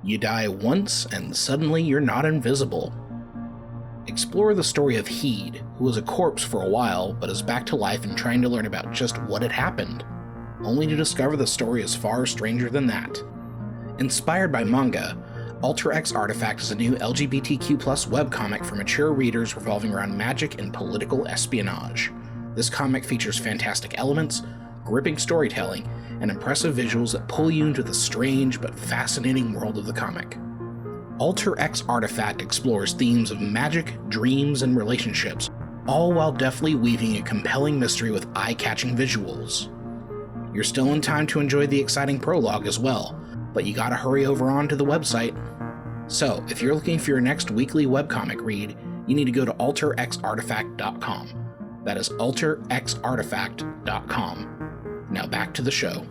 You die once, and suddenly you're not invisible. Explore the story of Heed, who was a corpse for a while, but is back to life and trying to learn about just what had happened, only to discover the story is far stranger than that. Inspired by manga, Alter X Artifact is a new LGBTQ+ webcomic for mature readers revolving around magic and political espionage. This comic features fantastic elements, gripping storytelling, and impressive visuals that pull you into the strange but fascinating world of the comic. Alter X Artifact explores themes of magic, dreams, and relationships, all while deftly weaving a compelling mystery with eye-catching visuals. You're still in time to enjoy the exciting prologue as well, but you gotta hurry over on to the website. So, if you're looking for your next weekly webcomic read, you need to go to alterxartifact.com. That is alterxartifact.com. Now back to the show.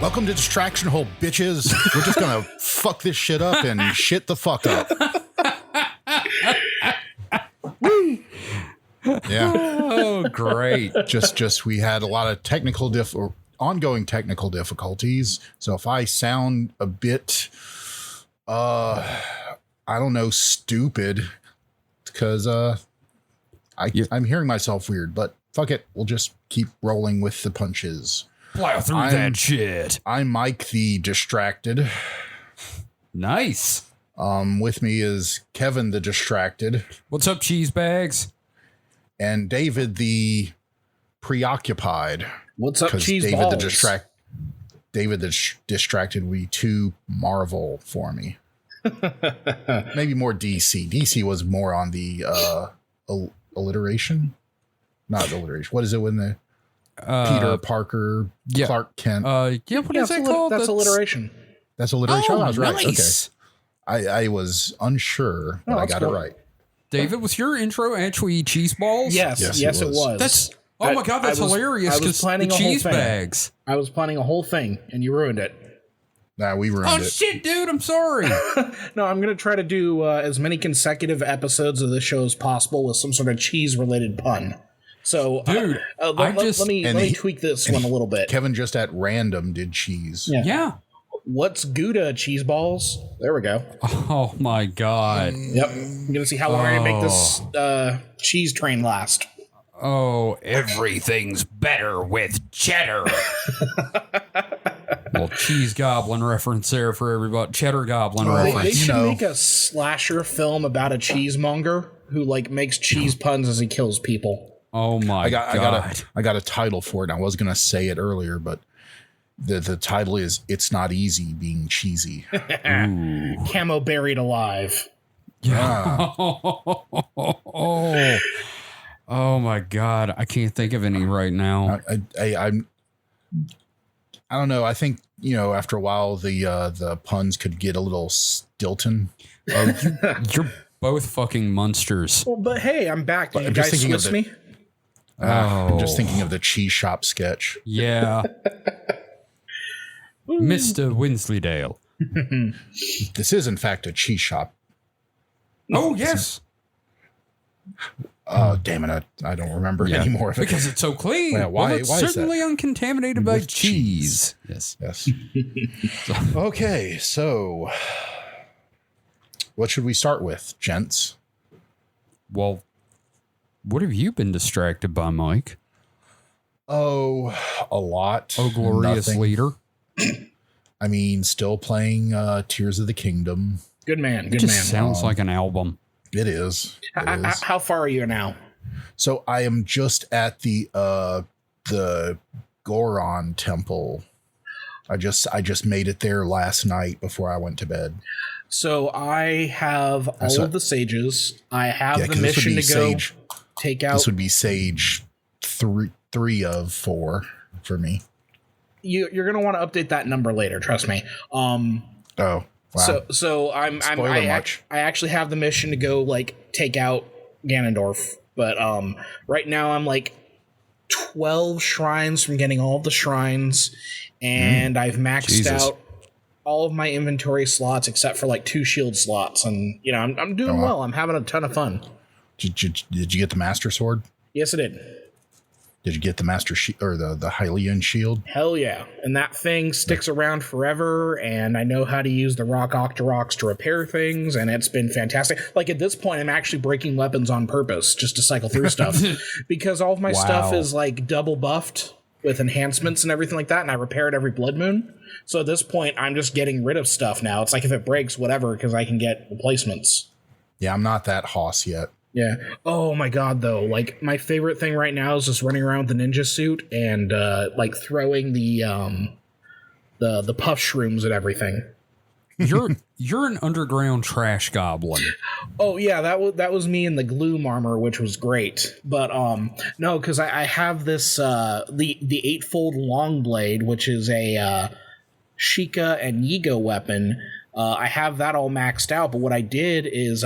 Welcome to Distraction Hole, bitches. We're just gonna fuck this shit up and shit the fuck up. Yeah. Oh, great. Just we had a lot of ongoing technical difficulties. So if I sound a bit I don't know, stupid, because I'm hearing myself weird, but fuck it. We'll just keep rolling with the punches. Plow through that shit. I'm Mike the Distracted. Nice. With me is Kevin the Distracted. What's up, cheese bags? And David the Preoccupied. What's up, cheese David balls? David the Distracted would be too Marvel for me. Maybe more DC. DC was more on the alliteration. Not alliteration. What is it when the Peter Parker, Clark Kent? What is it called? That's alliteration. That's alliteration. Oh, I was right. nice. Okay. I was unsure, but I got it right. David, was your intro actually cheese balls? Yes, it was. That's my god, that's hilarious. Because the cheese bags. I was planning a whole thing, and you ruined it. Nah, we ruined it. Oh shit, dude! I'm sorry. No, I'm gonna try to do as many consecutive episodes of this show as possible with some sort of cheese-related pun. So, dude, let me tweak this one a little bit. Kevin just at random did cheese. Yeah. What's Gouda cheese balls? There we go. Oh my god. Yep. I'm gonna see how long I can make this cheese train last. Oh, everything's better with cheddar. Well, cheese goblin reference there for everybody. Cheddar goblin reference. They should make a slasher film about a cheesemonger who makes cheese puns as he kills people. Oh my god! I got a title for it. I was gonna say it earlier, but the title is "It's Not Easy Being Cheesy." Camo buried alive. Yeah. Oh my god! I can't think of any right now. I don't know. I think after a while the puns could get a little stilton. Oh, you're both fucking monsters. Well, but hey, I'm back. Did you guys Swiss me? I'm just thinking of the cheese shop sketch. Yeah. Mr. Winsleydale. This is, in fact, a cheese shop. Oh, yes. Oh, damn it. I don't remember any more of it. Because it's so clean. Yeah, why it's is certainly uncontaminated by cheese. Yes. Okay, so what should we start with, gents? Well, what have you been distracted by, Mike? Oh, a lot. Oh, glorious leader. I mean, still playing Tears of the Kingdom. Good man. It just sounds like an album. It is. How far are you now? So I am just at the Goron Temple. I just made it there last night before I went to bed. So I have all of the sages. I have the mission to go take out. This would be Sage 3 of 4 for me. You're gonna want to update that number later. Trust me. Oh, wow. So I actually have the mission to go take out Ganondorf, but right now I'm 12 shrines from getting all of the shrines, and I've maxed out all of my inventory slots except for like 2 shield slots, and I'm doing well. I'm having a ton of fun. Did you get the Master Sword? Yes, I did. Did you get the Master or the Hylian Shield? Hell yeah. And that thing sticks around forever, and I know how to use the Rock Octoroks to repair things, and it's been fantastic. Like, at this point, I'm actually breaking weapons on purpose just to cycle through stuff, because all of my stuff is, like, double buffed with enhancements and everything like that, and I repair it every Blood Moon. So at this point, I'm just getting rid of stuff now. It's like, if it breaks, whatever, because I can get replacements. Yeah, I'm not that hoss yet. Yeah. Oh my god, though. Like, my favorite thing right now is just running around with the ninja suit and like throwing the puff shrooms at everything. You're an underground trash goblin. Oh yeah, that was me in the gloom armor, which was great. But no, because I have this the eightfold long blade, which is a Sheikah and Yigo weapon. I have that all maxed out, but what I did is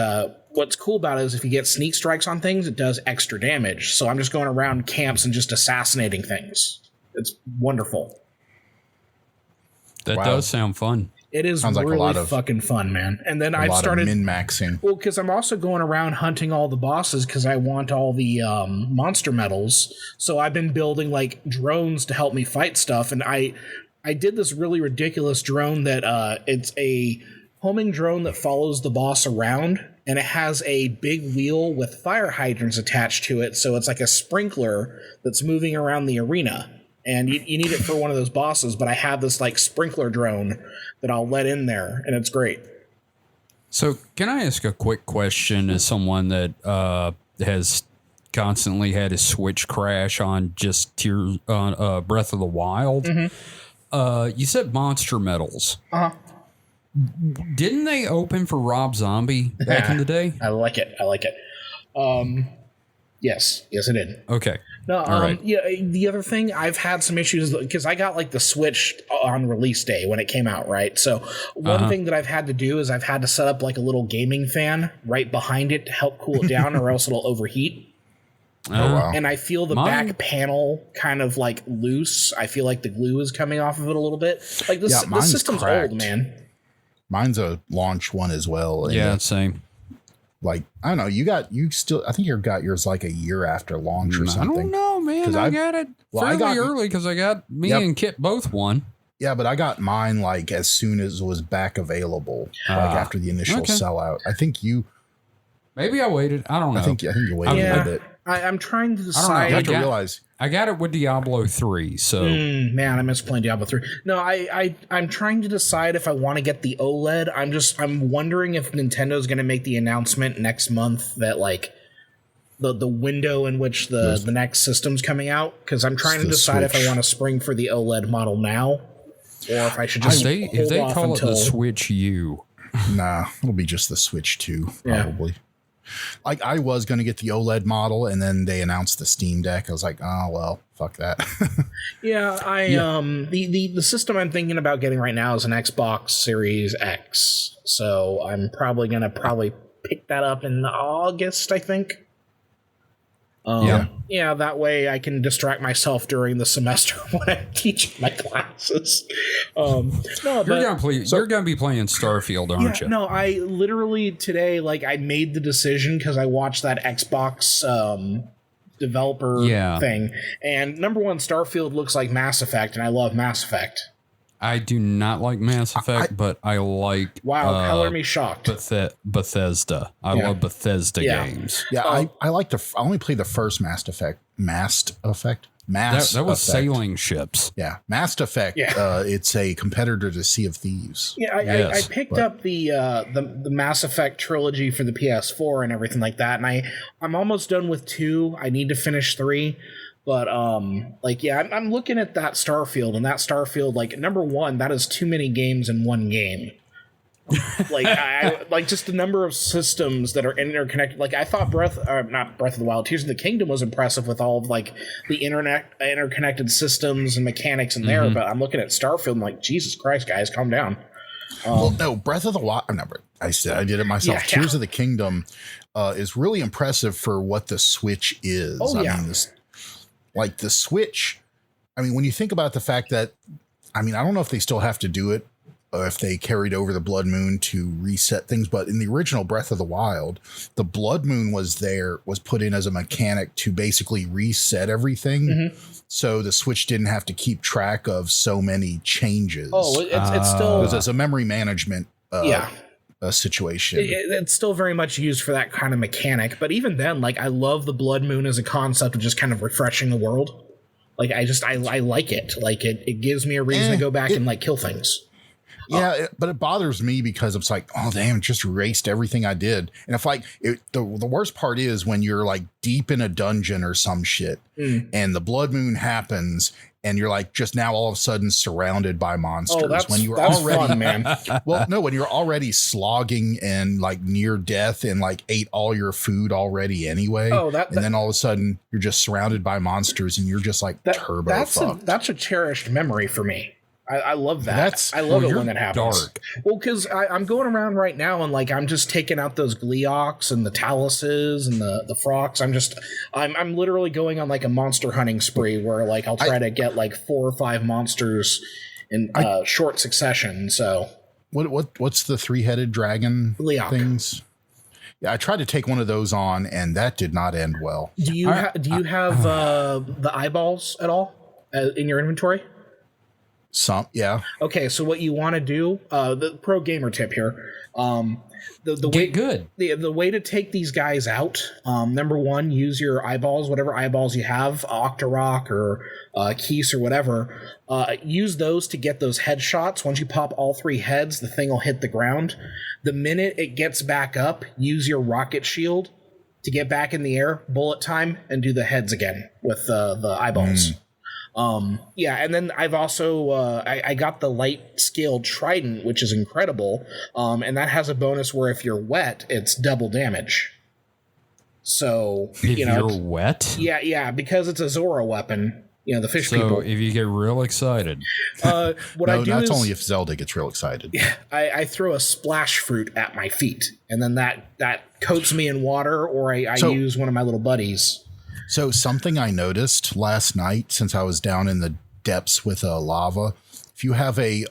what's cool about it is if you get sneak strikes on things, it does extra damage. So I'm just going around camps and just assassinating things. It's wonderful. That does sound fun. It is really fucking fun, man. And then I've started min-maxing. Well, because I'm also going around hunting all the bosses because I want all the monster medals. So I've been building like drones to help me fight stuff. And I did this really ridiculous drone that it's a homing drone that follows the boss around, and it has a big wheel with fire hydrants attached to it, so it's like a sprinkler that's moving around the arena. And you need it for one of those bosses, but I have this like sprinkler drone that I'll let in there, and it's great. So can I ask a quick question as someone that has constantly had his Switch crash on just Breath of the Wild? Mm-hmm. You said monster medals. Uh-huh. Didn't they open for Rob Zombie back in the day? I like it. Yes, I did. Okay. No, yeah. The other thing, I've had some issues because I got like the Switch on release day when it came out, right? So one thing that I've had to do is I've had to set up like a little gaming fan right behind it to help cool it down, or else it'll overheat. Oh, wow. And I feel the back panel kind of like loose. I feel like the glue is coming off of it a little bit. Like the system's cracked. Old, man. Mine's a launch one as well. Yeah, same. Like, I don't know, I think you got yours like a year after launch or something. I don't know, man. I got it fairly early because I got and Kit both won. Yeah, but I got mine like as soon as it was back available, like after the initial sellout. I think you... Maybe I waited. I don't know. I think you waited a little bit. I'm trying to decide. I don't know. You have to realize... I got it with Diablo 3, so... man, I miss playing Diablo 3. No, I'm trying to decide if I want to get the OLED. I'm wondering if Nintendo's going to make the announcement next month that, like, the window in which the next system's coming out, because I'm trying to decide if I want to spring for the OLED model now, or if I should just if they call it the Switch U. Nah, it'll be just the Switch 2, probably. Yeah. Like, I was going to get the OLED model, and then they announced the Steam Deck. I was like, oh, well, fuck that. The system I'm thinking about getting right now is an Xbox Series X. So I'm probably going to pick that up in August, I think. That way I can distract myself during the semester when I'm teaching my classes. You're gonna be playing Starfield, aren't you? No, I literally today, like, I made the decision because I watched that Xbox developer thing, and number one, Starfield looks like Mass Effect, and I love Mass Effect. I do not like Mass Effect, but I like... Wow, color me shocked. Bethesda. I love Bethesda games. Yeah, I only played the first Mass Effect. That was sailing ships. Yeah, Mass Effect. Yeah. It's a competitor to Sea of Thieves. Yeah, I picked up the Mass Effect trilogy for the PS4 and everything like that, and I'm almost done with 2. I need to finish 3. But, I'm looking at that Starfield, and that Starfield, like, number one, that is too many games in one game. Like, just the number of systems that are interconnected. Like, I thought not Breath of the Wild, Tears of the Kingdom was impressive with all of, like, the interconnected systems and mechanics in there, but I'm looking at Starfield, and like, Jesus Christ, guys, calm down. No, Breath of the Wild, I did it myself. Tears of the Kingdom is really impressive for what the Switch is. like the Switch. I mean, when you think about the fact that, I mean, I don't know if they still have to do it, or if they carried over the Blood Moon to reset things, but in the original Breath of the Wild, the Blood Moon was put in as a mechanic to basically reset everything. Mm-hmm. So the Switch didn't have to keep track of so many changes. Oh, it's still, because it's a memory management situation. It's still very much used for that kind of mechanic. But even then, like, I love the Blood Moon as a concept of just kind of refreshing the world. Like, I like it. Like, it gives me a reason to go back and like kill things. Yeah, but it bothers me because it's like, oh, damn, it just erased everything I did. And if like the worst part is when you're like deep in a dungeon or some shit and the Blood Moon happens and you're like just now all of a sudden surrounded by monsters. Oh, when you're that's already fun, man. Well, no, when you're already slogging and like near death and like ate all your food already anyway. And then all of a sudden you're just surrounded by monsters and you're just like turbo fucked. That's a cherished memory for me. I love that. I love it when that happens. Dark. Well, because I'm going around right now and like I'm just taking out those Gleeoks and the Taluses and the Frogs. I'm literally going on like a monster hunting spree where like I'll try to get like 4 or 5 monsters in short succession. So what's the 3-headed dragon Gleeok things? Yeah, I tried to take one of those on and that did not end well. Do you have the eyeballs at all in your inventory? Some, yeah. Okay, so what you want to do, the pro gamer tip here, the way to take these guys out, number one, use your eyeballs, whatever eyeballs you have, Octorok or Keese or whatever, use those to get those headshots. Once you pop all 3 heads, the thing will hit the ground. The minute it gets back up, use your rocket shield to get back in the air, bullet time, and do the heads again with the eyeballs. And then I've also I got the light scaled trident, which is incredible, and that has a bonus where if you're wet, it's double damage. So if you're wet, because it's a Zora weapon. You know, the fish people. So if you get real excited, that's only if Zelda gets real excited. Yeah, I throw a splash fruit at my feet, and then that coats me in water, or I use one of my little buddies. So something I noticed last night, since I was down in the depths with lava, if you have a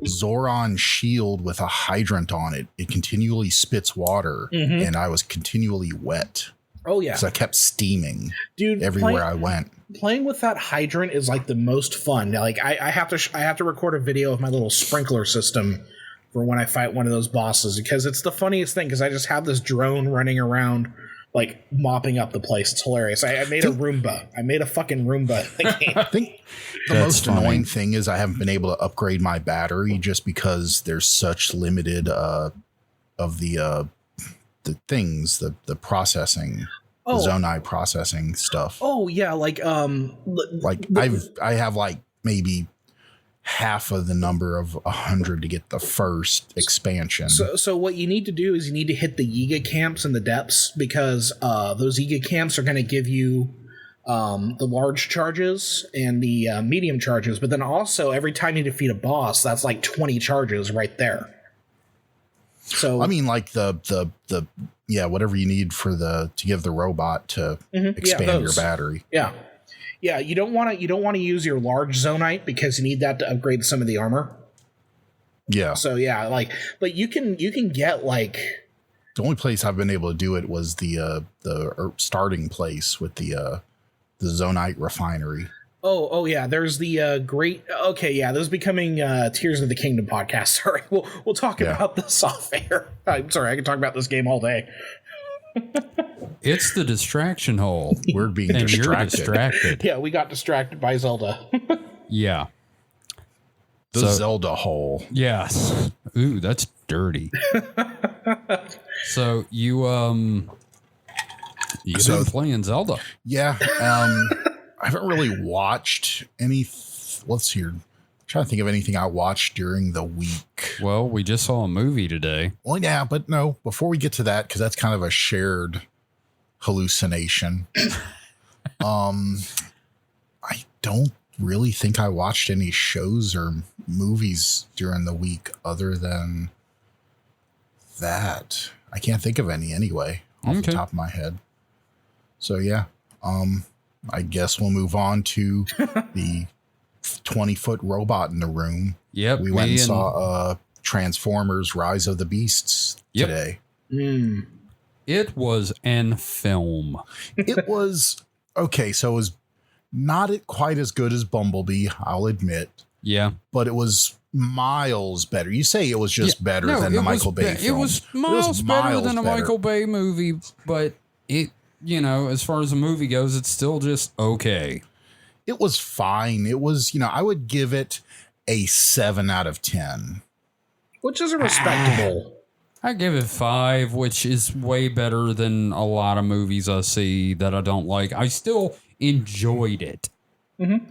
Zoran shield with a hydrant on it, it continually spits water, and I was continually wet. Oh yeah, because I kept steaming, dude, everywhere I went. Playing with that hydrant is like the most fun. Like I have to record a video of my little sprinkler system for when I fight one of those bosses, because it's the funniest thing. Because I just have this drone running around, like mopping up the place. It's hilarious. I made a Roomba. I made a fucking Roomba. I think the most annoying thing is I haven't been able to upgrade my battery just because there's such limited of the things, the processing, the Zonai processing stuff. Oh yeah, I have like maybe half of the number of 100 to get the first expansion. So what you need to do is you need to hit the Yiga camps in the depths, because those Yiga camps are going to give you the large charges and the medium charges, but then also every time you defeat a boss, that's like 20 charges right there. So I mean, like the whatever you need to give the robot to expand your battery. Yeah, you don't want to use your large zonite because you need that to upgrade some of the armor. Yeah. So but you can get like, the only place I've been able to do it was the starting place with the zonite refinery. Oh yeah. There's the great. Okay, yeah. This is becoming Tears of the Kingdom podcast. Sorry, we'll talk about this off air. I'm sorry. I can talk about this game all day. It's the distraction hole. We're being distracted. You're distracted. Yeah, we got distracted by Zelda. Yeah. The Zelda hole. Yes. Ooh, that's dirty. So you've been playing Zelda. Yeah. I haven't really watched any. Let's see. I'm trying to think of anything I watched during the week. Well, we just saw a movie today. Well, yeah, but no. Before we get to that, because that's kind of a shared hallucination. I don't really think I watched any shows or movies during the week other than that. I can't think of any anyway off the top of my head. So yeah. I guess we'll move on to the 20-foot robot in the room. Yep. We went and saw Transformers Rise of the Beasts today. It was an film. It was okay. So it was not quite as good as Bumblebee, I'll admit. Yeah. But it was miles better. You say it was just better than the Michael Bay film. It was miles better than a Michael Bay movie, but it, as far as the movie goes, it's still just okay. It was fine. It was, I would give it a 7 out of 10. Which is a respectable. I give it 5, which is way better than a lot of movies I see that I don't like. I still enjoyed it. I think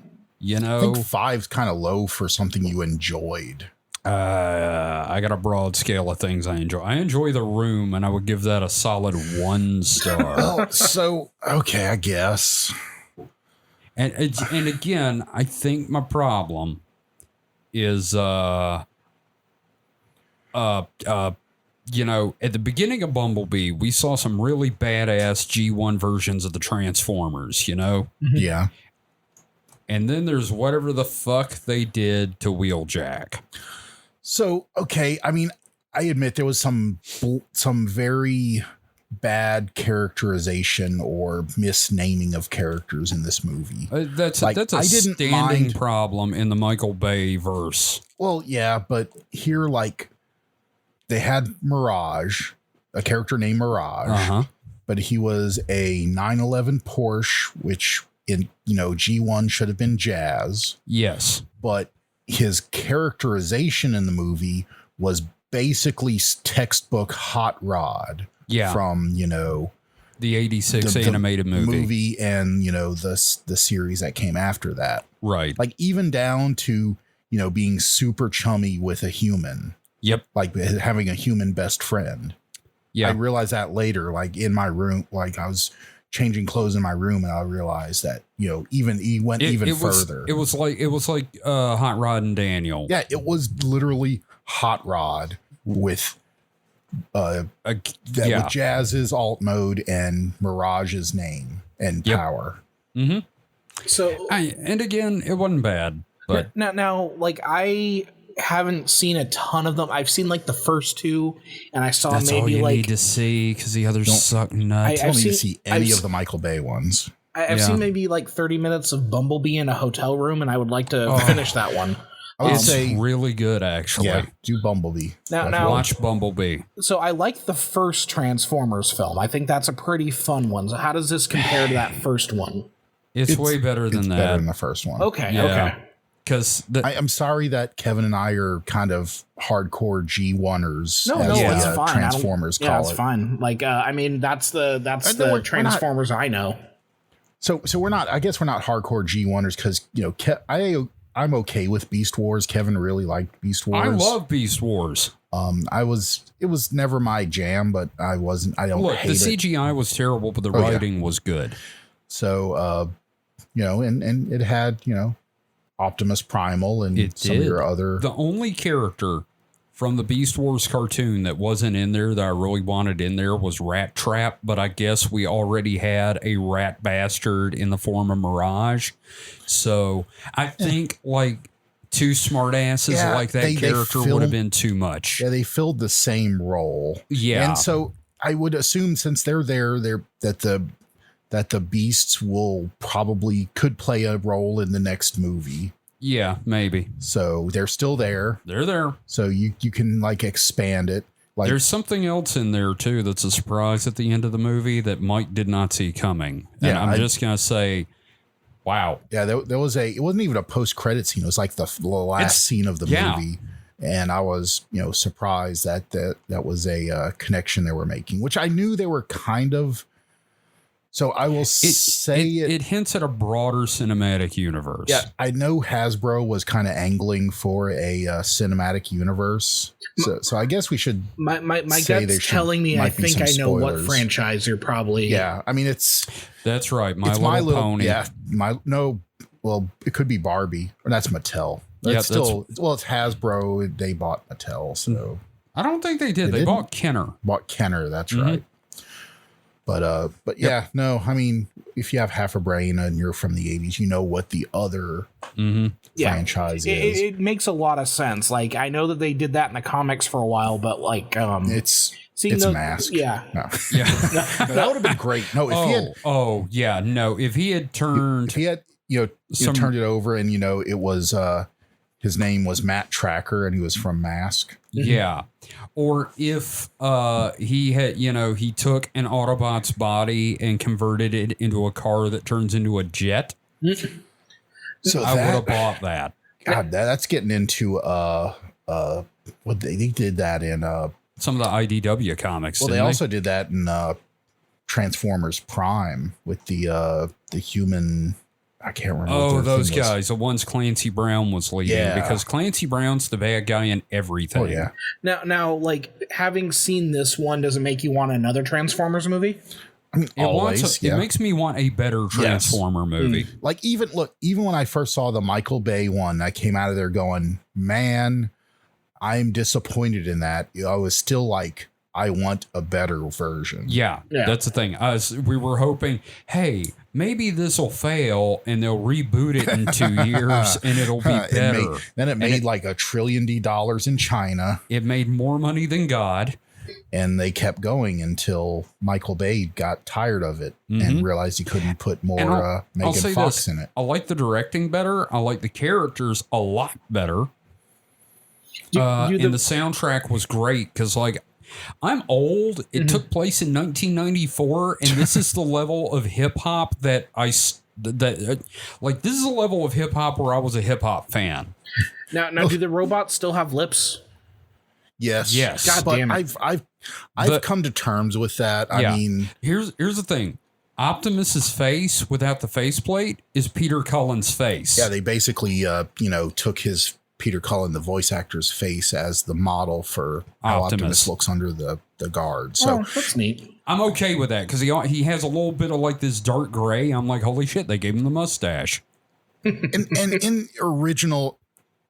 5's kind of low for something you enjoyed. I got a broad scale of things I enjoy. I enjoy The Room, and I would give that a solid 1 star. Okay, I guess. And again, I think my problem is, at the beginning of Bumblebee, we saw some really badass G1 versions of the Transformers, Yeah. And then there's whatever the fuck they did to Wheeljack. So, okay, I mean, I admit there was some very bad characterization or misnaming of characters in this movie. That's a standing problem in the Michael Bay verse. Well, yeah, but here, they had Mirage, a character named Mirage, but he was a 911 Porsche, which in G1 should have been Jazz. Yes, but his characterization in the movie was basically textbook Hot Rod. Yeah, from the 86 animated movie and the series that came after that. Right, even down to being super chummy with a human. Yep. Like having a human best friend. Yeah. I realized that later, in my room, I was changing clothes in my room and I realized that, he went further. It was like Hot Rod and Daniel. Yeah. It was literally Hot Rod with with Jazz's alt mode and Mirage's name and power. Mm-hmm. So, and again, it wasn't bad, but now, I haven't seen a ton of them. I've seen the first 2, and I saw that's maybe all you need to see because the others suck nuts. I don't need to see any of the Michael Bay ones. I've seen maybe 30 minutes of Bumblebee in a hotel room, and I would like to finish that one. I would say really good, actually. Yeah, do Bumblebee. Now, watch Bumblebee. So I like the first Transformers film. I think that's a pretty fun one. So how does this compare to that first one? It's way better than that. Better than the first one. Okay. Yeah. Okay. Because I'm sorry that Kevin and I are kind of hardcore G1ers. No, it's fine. Transformers call it. Yeah, it's fine. That's the Transformers I know. So we're not. I guess we're not hardcore G1ers because I'm okay with Beast Wars. Kevin really liked Beast Wars. I love Beast Wars. It was never my jam, but I don't Look, hate the it. CGI was terrible, but the writing was good. So, and it had, Optimus Primal and some of your other. The only character from the Beast Wars cartoon that wasn't in there that I really wanted in there was Rat Trap, but I guess we already had a rat bastard in the form of Mirage. So I think 2 smart asses like that character would have been too much. Yeah, they filled the same role. Yeah. And so I would assume since they're there, that the beasts could play a role in the next movie. Yeah, maybe. So they're still there. They're there. So you can expand it. There's something else in there too that's a surprise at the end of the movie that Mike did not see coming. And I'm just gonna say, wow. Yeah, there was it wasn't even a post-credit scene. It was the last scene of the movie. And I was, surprised that was a connection they were making, which I knew they were kind of. So I will say it hints at a broader cinematic universe. Yeah, I know Hasbro was kind of angling for a cinematic universe. So I guess we should. My gut's telling me I think I know what franchise you're probably. Yeah, I mean that's right. My Little Pony. Yeah, it could be Barbie, or that's Mattel. It's Hasbro. They bought Mattel, so I don't think they did. They bought Kenner. That's right. But yeah, no, I mean, if you have half a brain and you're from the 80s, you know what the other franchise is. It makes a lot of sense. Like, I know that they did that in the comics for a while, but like, it's Mask. Yeah. No. Yeah. No, that would have been great. No, if he had turned, if he had, turned it over and, it was, his name was Matt Tracker and he was from Mask. Yeah. Or if he had, he took an Autobot's body and converted it into a car that turns into a jet. So I would have bought that. God, that's getting into what they did that in some of the IDW comics. Well, they also did that in Transformers Prime with the human. I can't remember. Oh, those guys. The ones Clancy Brown was leading, because Clancy Brown's the bad guy in everything. Oh, yeah. Now, like, having seen this one, does it make you want another Transformers movie? I mean, it makes me want a better Transformer movie. Like, even when I first saw the Michael Bay one, I came out of there going, man, I'm disappointed in that. I was still like, I want a better version. Yeah, that's the thing. We were hoping, hey, maybe this will fail and they'll reboot it in 2 years and it'll be better. It made like $1 trillion in China. It made more money than God. And they kept going until Michael Bay got tired of it and realized he couldn't put more Megan Fox in it. I like the directing better. I like the characters a lot better. And the soundtrack was great because, like, I'm old. It took place in 1994, and this is the level of hip hop this is a level of hip hop where I was a hip hop fan. Now, do the robots still have lips? Yes. God damn it. I've come to terms with that. I mean, here's the thing. Optimus's face without the faceplate is Peter Cullen's face. Yeah, they basically took his Peter Cullen, the voice actor's face, as the model for how Optimus looks under the guard. So that's neat. I'm okay with that because he has a little bit of like this dark gray. I'm like, holy shit, they gave him the mustache. and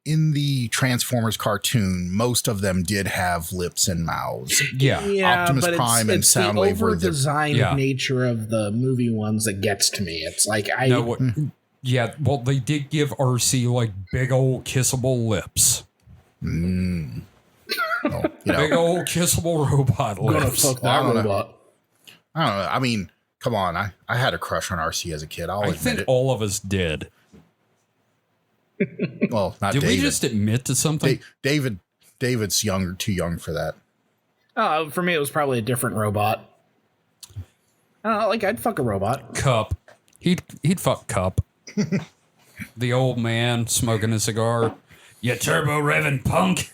in the Transformers cartoon, most of them did have lips and mouths. Yeah, Optimus Prime and Soundwave were the over-designed nature of the movie ones that gets to me. It's like yeah, well, they did give RC like big old kissable lips. Big old kissable robot lips. Fuck that robot. I don't know. I mean, come on. I had a crush on RC as a kid. I think all of us did. Well, not did David. We just admit to something? David's too young for that. For me, it was probably a different robot. I'd fuck a robot. Cup. He'd fuck Cup. The old man smoking a cigar. You turbo revving punk.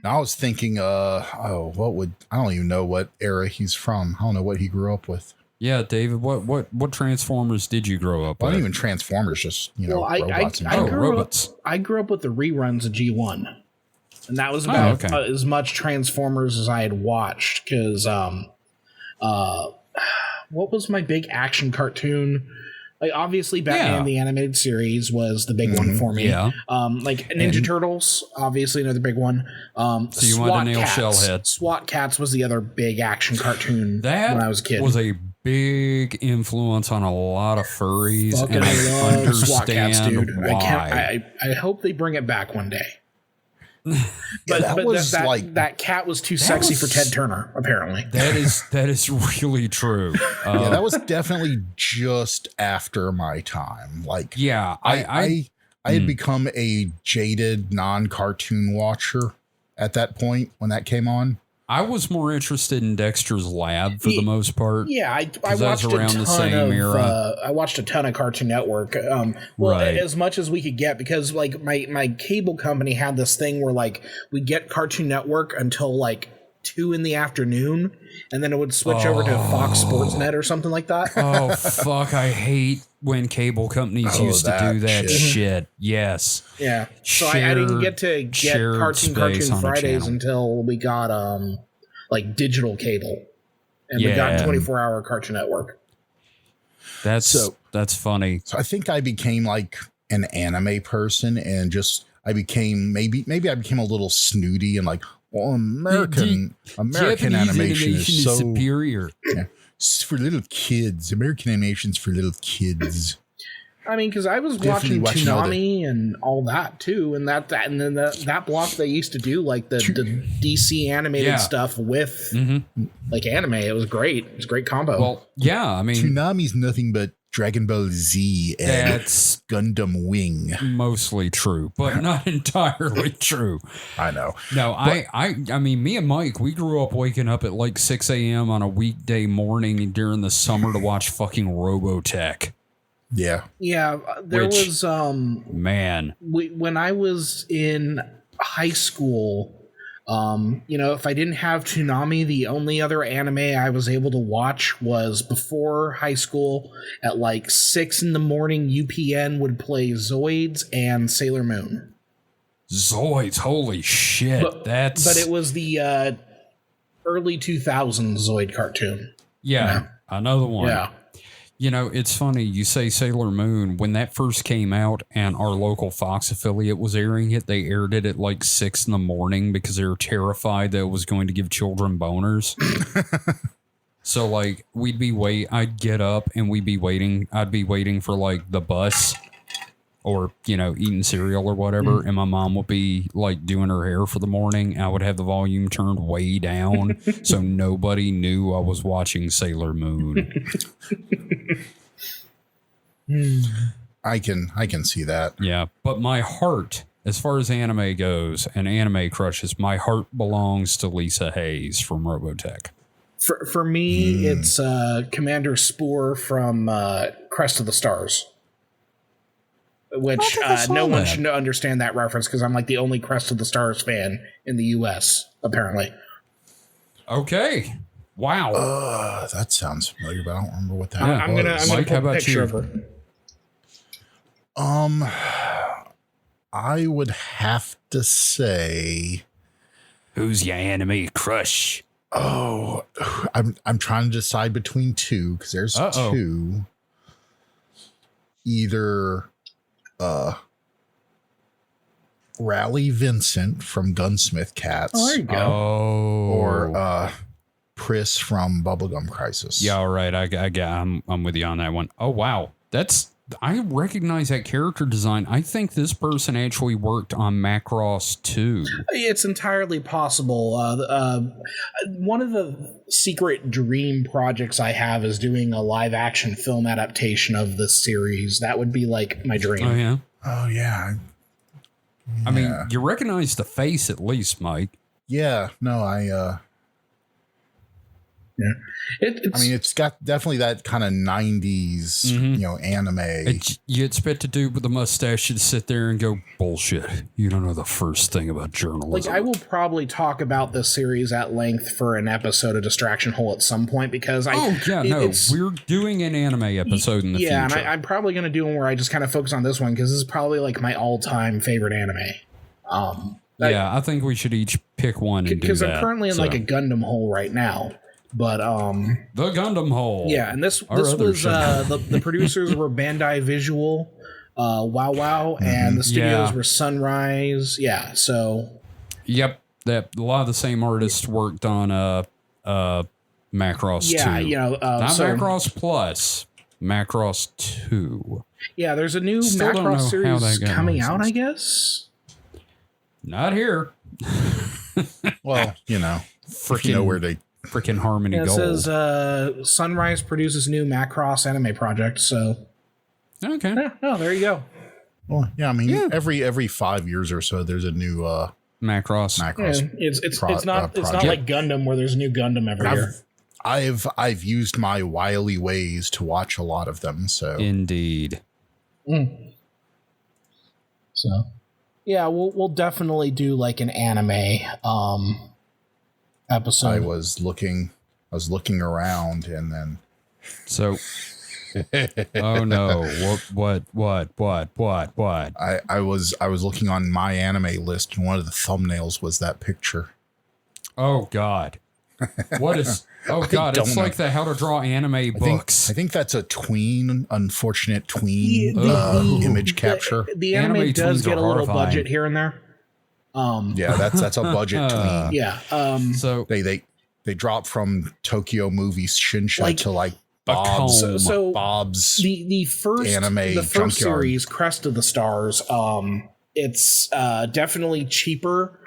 I was thinking, I don't even know what era he's from. I don't know what he grew up with. Yeah, David, what Transformers did you grow up with? Not even Transformers, just, robots. Robots. I grew up with the reruns of G1. And that was about as much Transformers as I had watched. Because, what was my big action cartoon? Like, obviously, Batman the Animated Series was the big one for me. Yeah. Like Ninja Turtles, obviously another big one. So you want to nail Shellhead. SWAT Cats was the other big action cartoon when I was a kid. Was a big influence on a lot of furries. Fucking and I love SWAT Cats, dude. Why. I hope they bring it back one day. But that cat was too sexy for Ted Turner, apparently. That is really true. That was definitely just after my time. Like, I had become a jaded non-cartoon watcher at that point when that came on. I was more interested in Dexter's Lab for the most part. Yeah, I watched I watched a ton of Cartoon Network. As much as we could get, because like my cable company had this thing where like we get Cartoon Network until like 2 p.m, and then it would switch over to Fox Sports Net or something like that. Oh fuck! I hate when cable companies used to do that shit. Yes. Yeah. So I didn't get to get Cartoon Fridays until we got like digital cable, and we got 24-hour Cartoon Network. That's funny. So I think I became like an anime person, and just I became maybe I became a little snooty and like, well, American Japanese animation is so superior. Yeah. It's for little kids. American animation's for little kids. I mean, because I was Definitely watching watching all Toonami and all that too, and and then that block they used to do like the DC animated stuff with like anime. It was great. It was a great combo. Well, yeah, I mean, Toonami's nothing but Dragon Ball Z and that's Gundam Wing. mostly true, but not entirely true. I know. No, I mean, me and Mike, we grew up waking up at like 6 a.m. on a weekday morning during the summer to watch fucking Robotech. Yeah. Yeah, there was man. When I was in high school, if I didn't have Toonami, the only other anime I was able to watch was before high school at like 6 in the morning. UPN would play Zoids and Sailor Moon. Zoids, holy shit! But it was the early 2000s Zoid cartoon. Yeah, another one. Yeah. You know, it's funny you say Sailor Moon. When that first came out and our local Fox affiliate was airing it, they aired it at like 6 in the morning because they were terrified that it was going to give children boners. So like I'd get up and we'd be waiting. I'd be waiting for like the bus or, eating cereal or whatever. And my mom would be like doing her hair for the morning. I would have the volume turned way down so nobody knew I was watching Sailor Moon. I can see that. Yeah. But my heart, as far as anime goes and anime crushes, my heart belongs to Lisa Hayes from Robotech. For me, it's Commander Spore from Crest of the Stars. Which no one should understand that reference because I'm like the only Crest of the Stars fan in the U.S. apparently. Okay, wow. That sounds familiar, but I don't remember what that Yeah. was. I'm gonna Mike, pull how a about picture you? of her. I would have to say, Who's your anime crush? I'm trying to decide between two because there's two. Either Rally Vincent from Gunsmith Cats. Oh, there you go. Or Pris from Bubblegum Crisis. Yeah, all right. I'm with you on that one. Oh wow, I recognize that character design. I think this person actually worked on Macross 2. It's entirely possible. One of the secret dream projects I have is doing a live action film adaptation of this series. That would be like my dream. Oh yeah. Oh yeah. I mean, you recognize the face at least, Mike. Yeah. No, Yeah. It's got definitely that kind of 90s, anime. You expect a dude with a mustache to sit there and go, bullshit. You don't know the first thing about journalism. Like, I will probably talk about this series at length for an episode of Distraction Hole at some point because we're doing an anime episode in the future. Yeah, and I'm probably going to do one where I just kind of focus on this one because this is probably like my all-time favorite anime. I think we should each pick one and do that. Because I'm currently in like a Gundam hole right now. But the Gundam hole. Yeah, and this was the producers were Bandai Visual, Wow Wow, and the studios were Sunrise. Yeah, so yep, a lot of the same artists worked on Macross 2. Yeah, not Macross Plus, Macross 2. Yeah, there's a new Macross series coming out, I guess. Not here. Well, where they. Freaking Harmony Gold. It says Sunrise produces new Macross anime project. So okay, there you go. Well, yeah, I mean, every 5 years or so, there's a new Macross. Yeah, it's not like Gundam where there's a new Gundam every year. I've used my wily ways to watch a lot of them. So indeed. So yeah, we'll definitely do like an anime episode. I was looking around and then oh no, what I was looking on my anime list and one of the thumbnails was that picture. Oh god. What is it's like the How to Draw Anime books. I think that's a unfortunate tween image capture. The anime does get a little budget here and there. Yeah, that's a budget tween. Yeah. So they They dropped from Tokyo Movie Shinsha Like, to like a Bob's. comb. So Bob's the first anime the first junkyard. series, Crest of the Stars, it's definitely cheaper.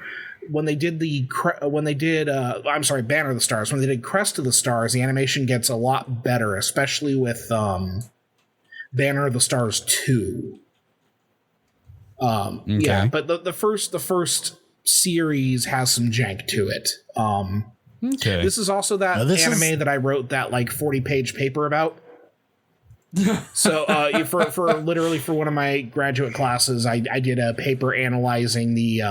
When they did Banner of the Stars, when they did Crest of the Stars, the animation gets a lot better, especially with Banner of the Stars 2. Yeah, but the first series has some jank to it. Okay. This is also that anime that I wrote that like 40-page paper about. So for literally for one of my graduate classes, I did a paper analyzing the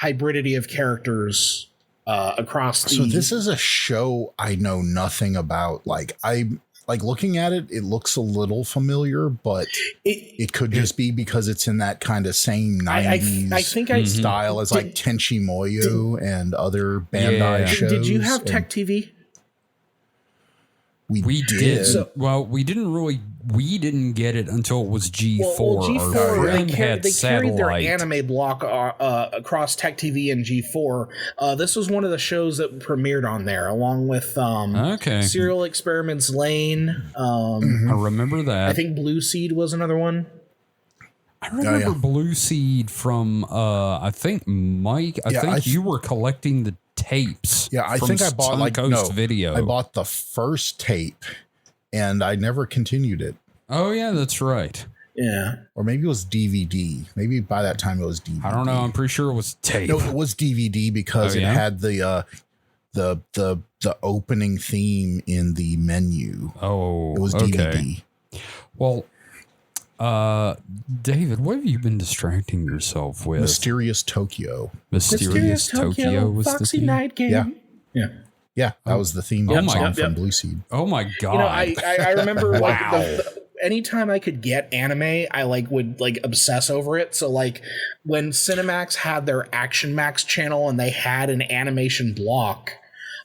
hybridity of characters across the... So this is a show I know nothing about. Like looking at it, it looks a little familiar, but it could just be because it's in that kind of same 90s I think I style as like Tenchi Muyo and other Bandai shows. Did you have Tech TV? We did. Well, we didn't get it until it was G4. G4, Our friend had they carried their satellite. anime block across Tech TV and G4. This was one of the shows that premiered on there, along with Serial Experiments Lane. I remember that. I think Blue Seed was another one. I remember Blue Seed from, I think, Mike. I think you were collecting the tapes. Yeah, I think I bought Video. I bought the first tape and I never continued it. Oh, yeah, that's right. Yeah. Or maybe it was DVD. Maybe by that time it was DVD. I don't know. I'm pretty sure it was tape. No, it was DVD because it had the opening theme in the menu. Oh, it was DVD. Well, David, what have you been distracting yourself with? Mysterious Tokyo. Mysterious Tokyo was Foxy the theme? Night Game. Yeah, that was the theme song from Blue Seed. Oh my god! You know, I remember like anytime I could get anime, I would obsess over it. So like when Cinemax had their Action Max channel and they had an animation block,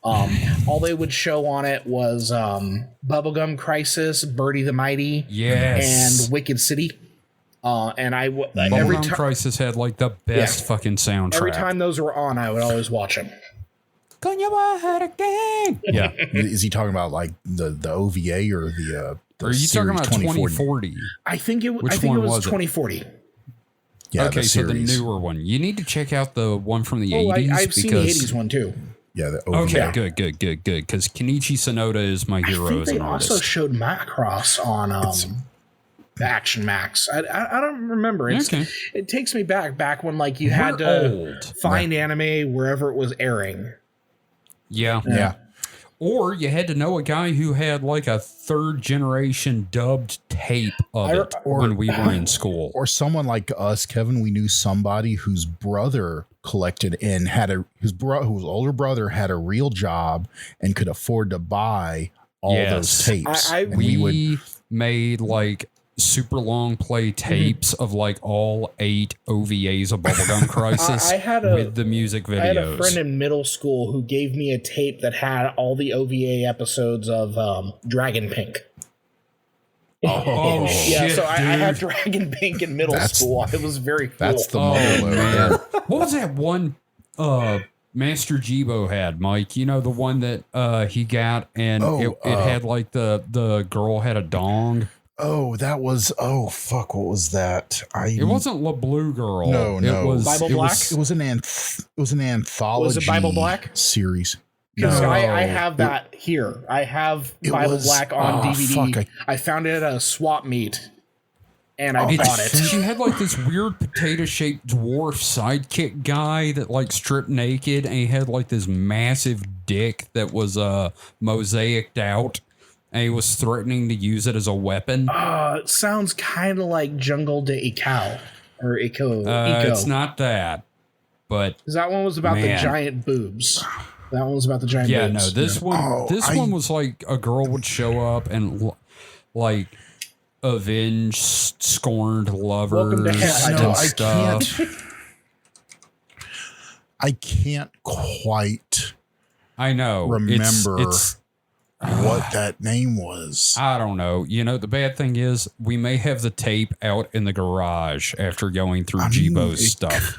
all they would show on it was Bubblegum Crisis, Birdie the Mighty, and Wicked City. And every time Crisis had like the best fucking soundtrack. Every time those were on, I would always watch them. Yeah. Is he talking about like the OVA or the Or are you talking about 2040? I think it was 2040. Yeah, okay, so the newer one. You need to check out the one from the 80s. I've seen the 80s one too. Yeah, the OVA. Okay, good. Because Kenichi Sonoda is my hero as an artist. They also showed Macross on Action Max. I don't remember. It takes me back when like you had to find anime wherever it was airing. Yeah. Or you had to know a guy who had like a third generation dubbed tape of it when we were in school. Or someone like us, Kevin, we knew somebody whose brother collected and whose older brother had a real job and could afford to buy all those tapes. We made like super long play tapes of like all 8 OVAs of Bubblegum Crisis with the music videos. I had a friend in middle school who gave me a tape that had all the OVA episodes of Dragon Pink. Oh shit! So I had Dragon Pink in middle school. It was very cool. That's the man. What was that one Master Jibo had, Mike? You know, the one that he got and it had like the girl had a dong. Oh, that was what was that? It wasn't La Blue Girl. No. It was Bible Black. It was an anthology. Was it Bible Black series? Because I have that here. I have Bible Black on DVD. I found it at a swap meet, and I bought it. She had like this weird potato-shaped dwarf sidekick guy that like stripped naked, and he had like this massive dick that was mosaicked out. And he was threatening to use it as a weapon. It sounds kind of like Jungle de Ikao or Eco. It's not that, but that one was about the giant boobs. That one was about the giant boobs. Yeah, no, this one was like a girl would show up and like avenge scorned lovers and stuff. I can't quite. I know. Remember. It's what that name was. I don't know. You know, the bad thing is we may have the tape out in the garage after going through Jibo's stuff.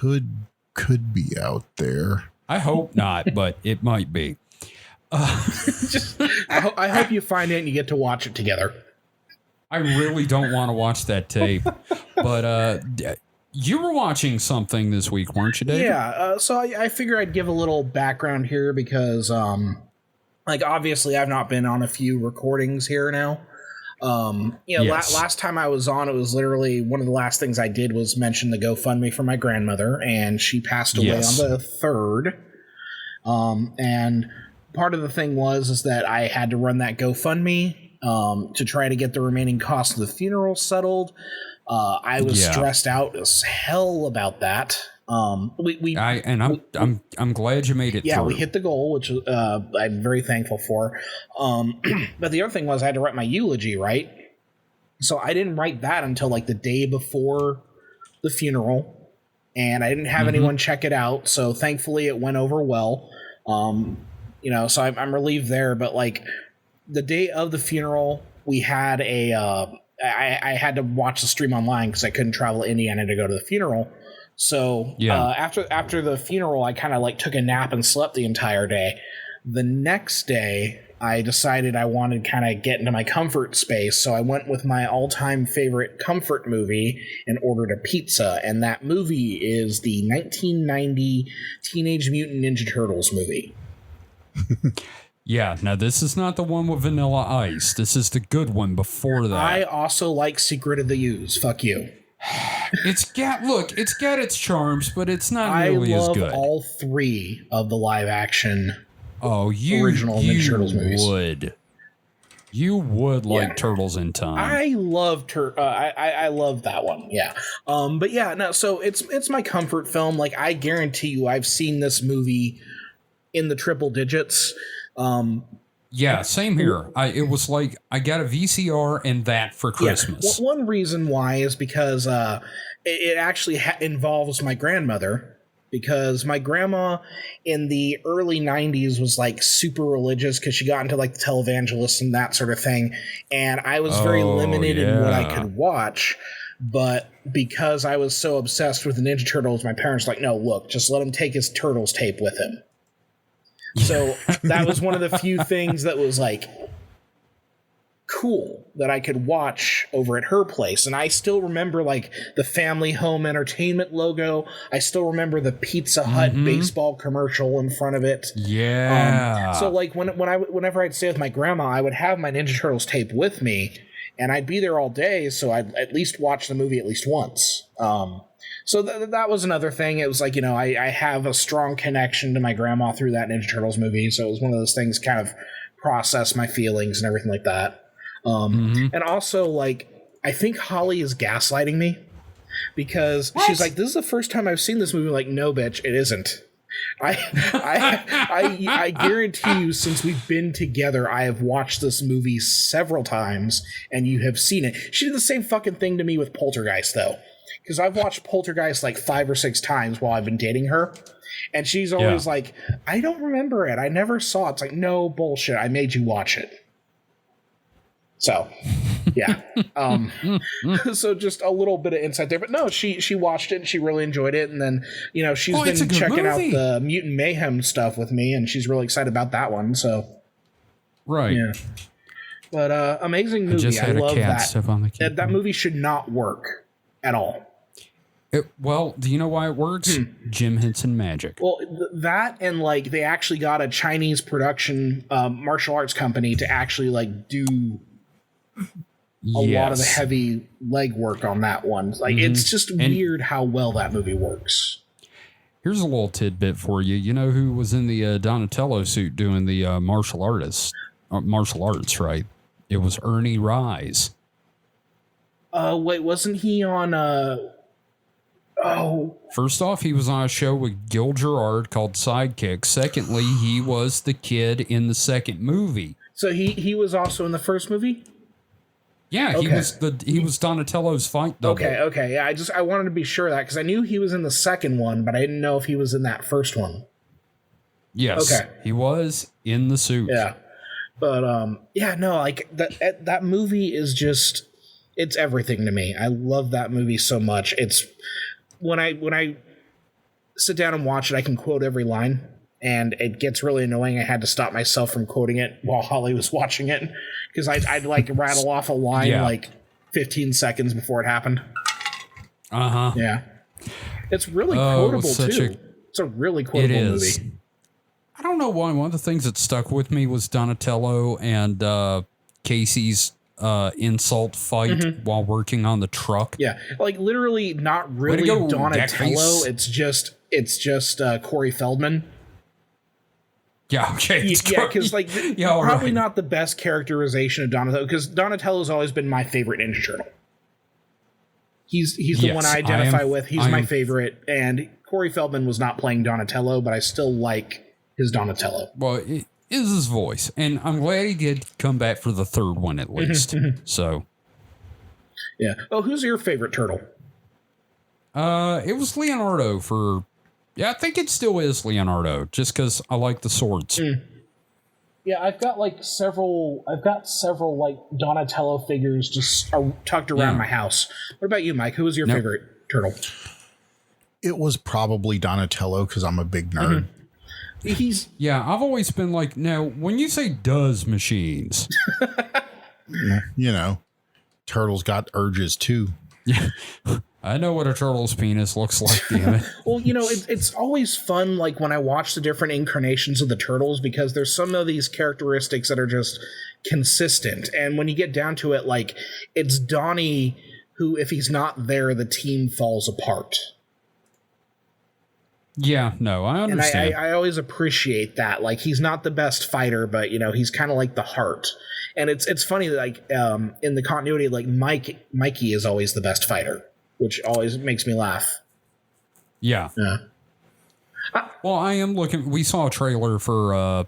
Could be out there. I hope not, but it might be. I hope you find it and you get to watch it together. I really don't want to watch that tape. But you were watching something this week, weren't you, David? Yeah, so I figure I'd give a little background here because, obviously I've not been on a few recordings here now. Yes. Last time I was on, it was literally one of the last things I did was mention the GoFundMe for my grandmother, and she passed away on the 3rd. And part of the thing is that I had to run that GoFundMe to try to get the remaining costs of the funeral settled. I was stressed out as hell about that. I'm glad you made it. Yeah, we hit the goal, which I'm very thankful for. But the other thing was I had to write my eulogy, right? So I didn't write that until like the day before the funeral, and I didn't have anyone check it out. So thankfully it went over well. So I'm relieved there. But like the day of the funeral, we had I had to watch the stream online because I couldn't travel to Indiana to go to the funeral. So after the funeral, I kind of like took a nap and slept the entire day. The next day, I decided I wanted to kind of get into my comfort space. So I went with my all-time favorite comfort movie and ordered a pizza. And that movie is the 1990 Teenage Mutant Ninja Turtles movie. Yeah, now this is not the one with Vanilla Ice. This is the good one before that. I also like Secret of the Ooze. Fuck you. It's got its charms, but it's not nearly as good. I love all 3 of the live action original Ninja Turtles movies. You would like Turtles in Time. I love I love that one. Yeah. But yeah, no, so it's my comfort film. Like I guarantee you I've seen this movie in the triple digits. Yeah, same here. It was like I got a VCR and that for Christmas. Yeah. One reason why is because it actually involves my grandmother, because my grandma in the early 90s was like super religious because she got into like the televangelists and that sort of thing. And I was very limited in what I could watch. But because I was so obsessed with the Ninja Turtles, my parents were like, no, look, just let him take his Turtles tape with him. So that was one of the few things that was like cool that I could watch over at her place. And I still remember like the family home entertainment logo. I still remember the Pizza Hut baseball commercial in front of it. Yeah. So like whenever I'd stay with my grandma, I would have my Ninja Turtles tape with me and I'd be there all day. So I'd at least watch the movie at least once. So that was another thing. It was like, I have a strong connection to my grandma through that Ninja Turtles movie. So it was one of those things kind of process my feelings and everything like that. And also, like, I think Holly is gaslighting me because she's like, this is the first time I've seen this movie. Like, no, bitch, it isn't. I guarantee you, since we've been together, I have watched this movie several times and you have seen it. She did the same fucking thing to me with Poltergeist, though. Because I've watched Poltergeist like 5 or 6 times while I've been dating her. And she's always like, I don't remember it. I never saw it. It's like, no, bullshit. I made you watch it. So, yeah. So just a little bit of insight there. But no, she watched it and she really enjoyed it. And then, she's been checking out the Mutant Mayhem stuff with me. And she's really excited about that one. So, right. Yeah. But amazing movie. I love that. That movie should not work at all. Well, do you know why it works? Jim Henson magic. Well, that and like they actually got a Chinese production martial arts company to actually like do a lot of the heavy leg work on that one. Like it's just weird how well that movie works. Here's a little tidbit for you. You know who was in the Donatello suit doing the martial arts, right? It was Ernie Reyes. Wait, wasn't he on First off, he was on a show with Gil Gerard called Sidekick. Secondly, he was the kid in the second movie. So he was also in the first movie? Yeah, okay. he was Donatello's fight double. Okay. Yeah, I wanted to be sure of that because I knew he was in the second one, but I didn't know if he was in that first one. Yes. Okay. He was in the suit. Yeah. But like that movie is just it's everything to me. I love that movie so much. It's when I sit down and watch it, I can quote every line, and it gets really annoying. I had to stop myself from quoting it while Holly was watching it, because I'd like rattle off a line like 15 seconds before it happened. Yeah, it's really quotable too. It's a really quotable movie. I don't know why. One of the things that stuck with me was Donatello and Casey's insult fight while working on the truck. Yeah, like literally not really Donatello. It's just Corey Feldman. Yeah, okay. Yeah, because like probably not the best characterization of Donatello, because Donatello's always been my favorite Ninja Turtle. He's the one I identify with. He's my favorite, and Corey Feldman was not playing Donatello, but I still like his Donatello. Well, it is his voice, and I'm glad he did come back for the third one at least. So, yeah. Oh, who's your favorite turtle? It was Leonardo for. Yeah, I think it still is Leonardo, just because I like the swords. Yeah, I've got several like Donatello figures just tucked around my house. What about you, Mike? Who was your favorite turtle? It was probably Donatello, because I'm a big nerd. I've always been like, now, when you say does machines, you know, turtles got urges too. Yeah. I know what a turtle's penis looks like, damn it. Well, you know, it's always fun, like, when I watch the different incarnations of the turtles, because there's some of these characteristics that are just consistent. And when you get down to it, like, it's Donnie who, if he's not there, the team falls apart. Yeah, no, I understand. And I always appreciate that. Like, he's not the best fighter, but, you know, he's kind of like the heart. And it's funny, like, in the continuity, like, Mikey is always the best fighter, which always makes me laugh. Yeah. Well, I am looking. We saw a trailer for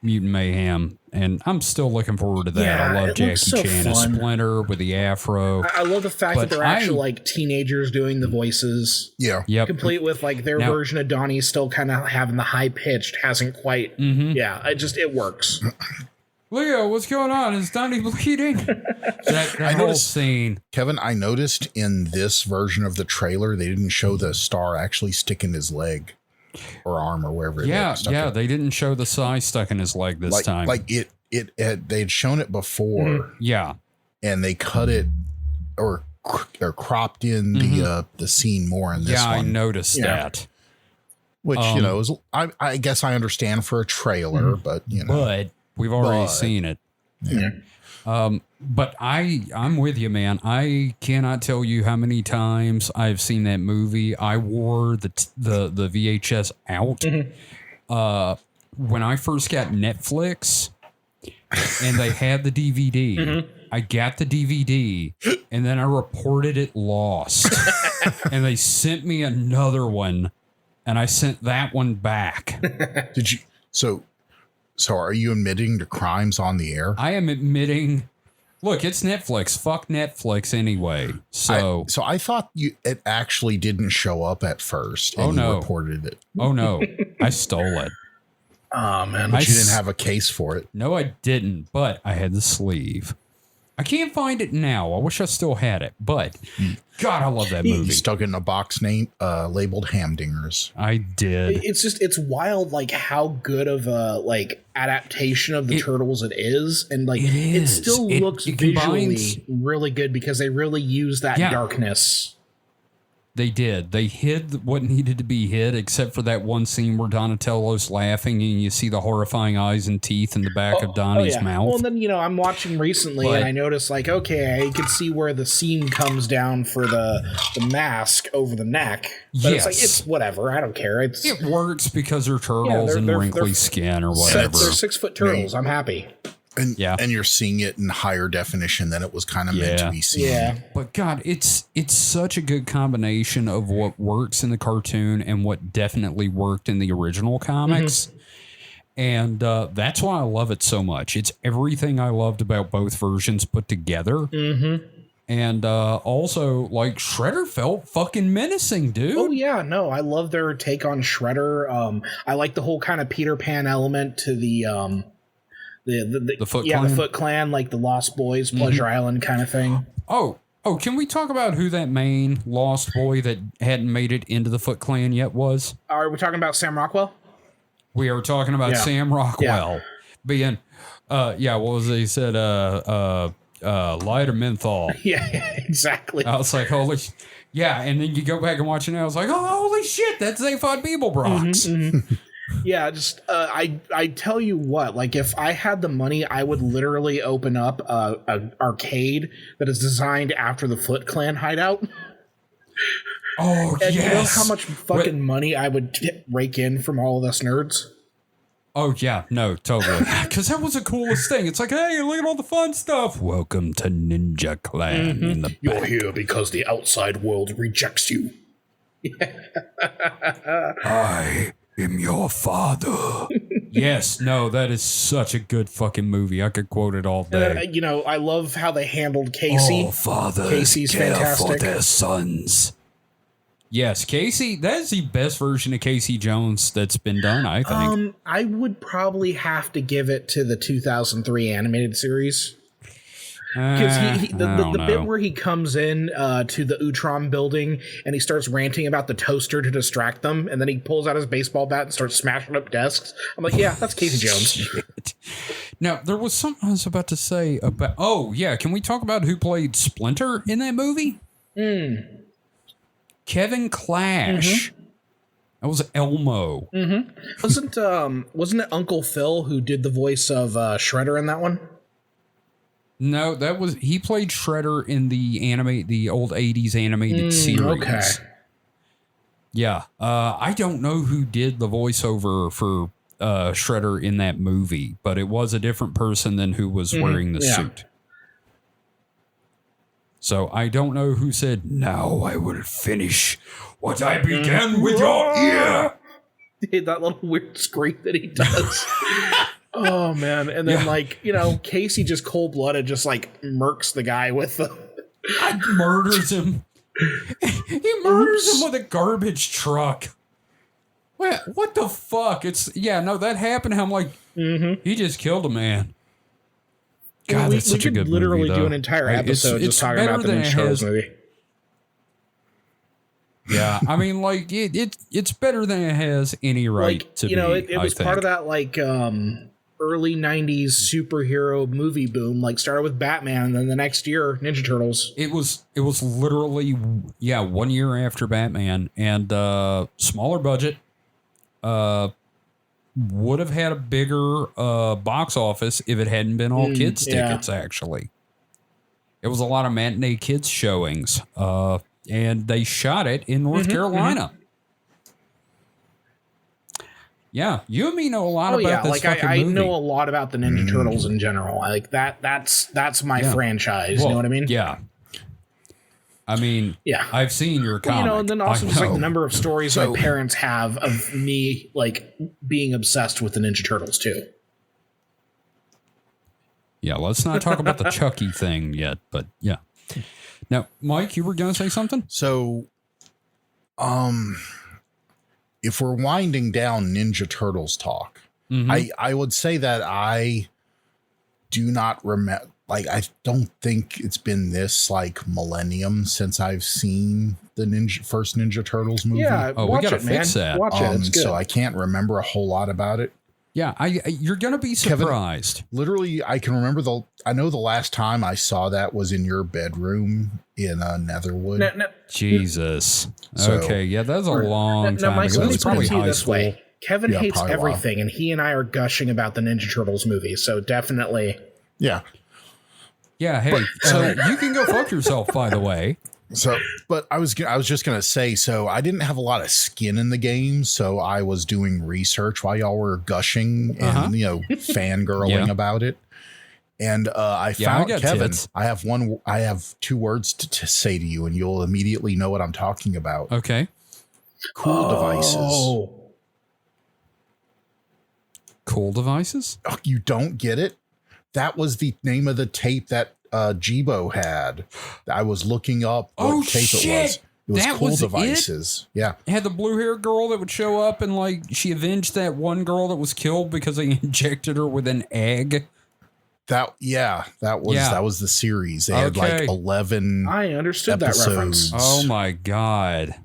Mutant Mayhem, and I'm still looking forward to that. Yeah, I love Jackie Chan as Splinter with the afro. I love the fact that they're actually like teenagers doing the voices. Yeah. Yep. Complete with like their version of Donnie still kind of having the high pitched, hasn't quite. Yeah, it works. Leo, what's going on? Is Donnie bleeding? that whole scene. Kevin, I noticed in this version of the trailer, they didn't show the star actually stick in his leg or arm or wherever. They didn't show the size stuck in his leg this time. Like they'd shown it before. Yeah. And they cut it or cropped in the scene more in this one. Yeah, I noticed that. Which, you know, I guess I understand for a trailer, but, you know. But we've already seen it. Yeah. But I'm with you, man. I cannot tell you how many times I've seen that movie. I wore the VHS out when I first got Netflix, and they had the DVD. I got the DVD, and then I reported it lost, and they sent me another one, and I sent that one back. Did you? So are you admitting to crimes on the air? I am admitting. Look, it's Netflix. Fuck Netflix anyway. So I thought it actually didn't show up at first. And you reported it. Oh no, I stole it. Oh man, but you didn't have a case for it. No, I didn't. But I had the sleeve. I can't find it now. I wish I still had it. But God, I love that movie. You stuck it in a box labeled Hamdingers. I did. It's wild, like how good of a adaptation of the Turtles it is, and it still looks visually really good because they really use that darkness. They did. They hid what needed to be hid, except for that one scene where Donatello's laughing and you see the horrifying eyes and teeth in the back of Donnie's mouth. Well, and then, I'm watching recently and I noticed, I can see where the seam comes down for the mask over the neck. But it's whatever. I don't care. It works because they're turtles and wrinkly skin or whatever. They're 6-foot turtles. I'm happy. And you're seeing it in higher definition than it was kind of meant to be seen. Yeah. But God, it's such a good combination of what works in the cartoon and what definitely worked in the original comics. And that's why I love it so much. It's everything I loved about both versions put together. And also, Shredder felt fucking menacing, dude. Oh, yeah. No, I love their take on Shredder. I like the whole kind of Peter Pan element to the Foot Clan. The Foot Clan, like the Lost Boys, Pleasure Island kind of thing. Oh, Oh, can we talk about who that main lost boy that hadn't made it into the Foot Clan yet was? Are we talking about Sam Rockwell? We are talking about Sam Rockwell being, what was it? He said, light or menthol. Yeah, exactly. I was like, holy, and then you go back and watch it now. I was like, oh, holy shit, that's Zaphod Beeblebrox. Yeah, just I tell you what, like if I had the money, I would literally open up an arcade that is designed after the Foot Clan hideout. Oh, and yes. You know how much fucking money I would rake in from all of us nerds? Oh, yeah. No, totally. Because that was the coolest thing. It's like, hey, look at all the fun stuff. Welcome to Ninja Clan in the back. You're here because the outside world rejects you. I am your father. Yes. No, that is such a good fucking movie. I could quote it all day. You know, I love how they handled Casey. All fathers Casey's care fantastic. for their sons. Yes, Casey, that is the best version of Casey Jones that's been done, I think. I would probably have to give it to the 2003 animated series. Because the bit where he comes in to the Utrom building and he starts ranting about the toaster to distract them, and then he pulls out his baseball bat and starts smashing up desks. I'm like, yeah, that's Casey Jones. Shit. Now, there was something I was about to say about... Oh, yeah, can we talk about who played Splinter in that movie? Kevin Clash. That was Elmo. Wasn't it Uncle Phil who did the voice of Shredder in that one? No, he played Shredder in the old 80s animated series. Okay. Yeah. I don't know who did the voiceover for Shredder in that movie, but it was a different person than who was wearing the suit. So I don't know who said, now I will finish what I began with your ear. That little weird scream that he does. Oh, man. And then, Casey just cold-blooded just, murks the guy with the... murders him. He murders him with a garbage truck. What the fuck? That happened. I'm like, he just killed a man. God, that's such a good movie, We could literally do an entire episode just talking about the Ninja Turtles movie. Yeah, I mean, it's better than it has any right to be. It was part of that, early 90s superhero movie boom. Started with Batman, and then the next year, Ninja Turtles. It was literally, 1 year after Batman, and smaller budget. Would have had a bigger box office if it hadn't been all kids tickets, actually. It was a lot of matinee kids showings, and they shot it in North Carolina. Yeah, you and me know a lot about this fucking movie. I know a lot about the Ninja Turtles in general. That's my franchise. You know what I mean? Yeah. I mean, I've seen your comic. And then also just the number of stories my parents have of me being obsessed with the Ninja Turtles too. Yeah, let's not talk about the Chucky thing yet, but yeah. Now, Mike, you were going to say something? So, if we're winding down Ninja Turtles talk, I would say that I do not remember. I don't think it's been this millennium since I've seen the first Ninja Turtles movie. Yeah, we gotta fix that. Watch it. It's good. So I can't remember a whole lot about it. Yeah, you're gonna be surprised. Kevin, literally, I can remember I know the last time I saw that was in your bedroom in Netherwood. No. Jesus. Okay, that's a long time Mike, ago. let me It's probably put it to you high this school. way. Kevin hates everything, and he and I are gushing about the Ninja Turtles movie. So definitely, yeah. Yeah, hey, you can go fuck yourself, by the way. So, but I was just going to say, so I didn't have a lot of skin in the game. So I was doing research while y'all were gushing and, fangirling about it. And I found Kevin. Tits. I have two words to say to you, and you'll immediately know what I'm talking about. Okay. Cool devices. Cool devices? Oh, you don't get it? That was the name of the tape that Jibo had. I was looking up what tape it was. It was Cool Devices. Yeah. It had the blue hair girl that would show up and she avenged that one girl that was killed because they injected her with an egg. That was the series. They had Okay. like 11 I understood that reference. episodes. Oh my God.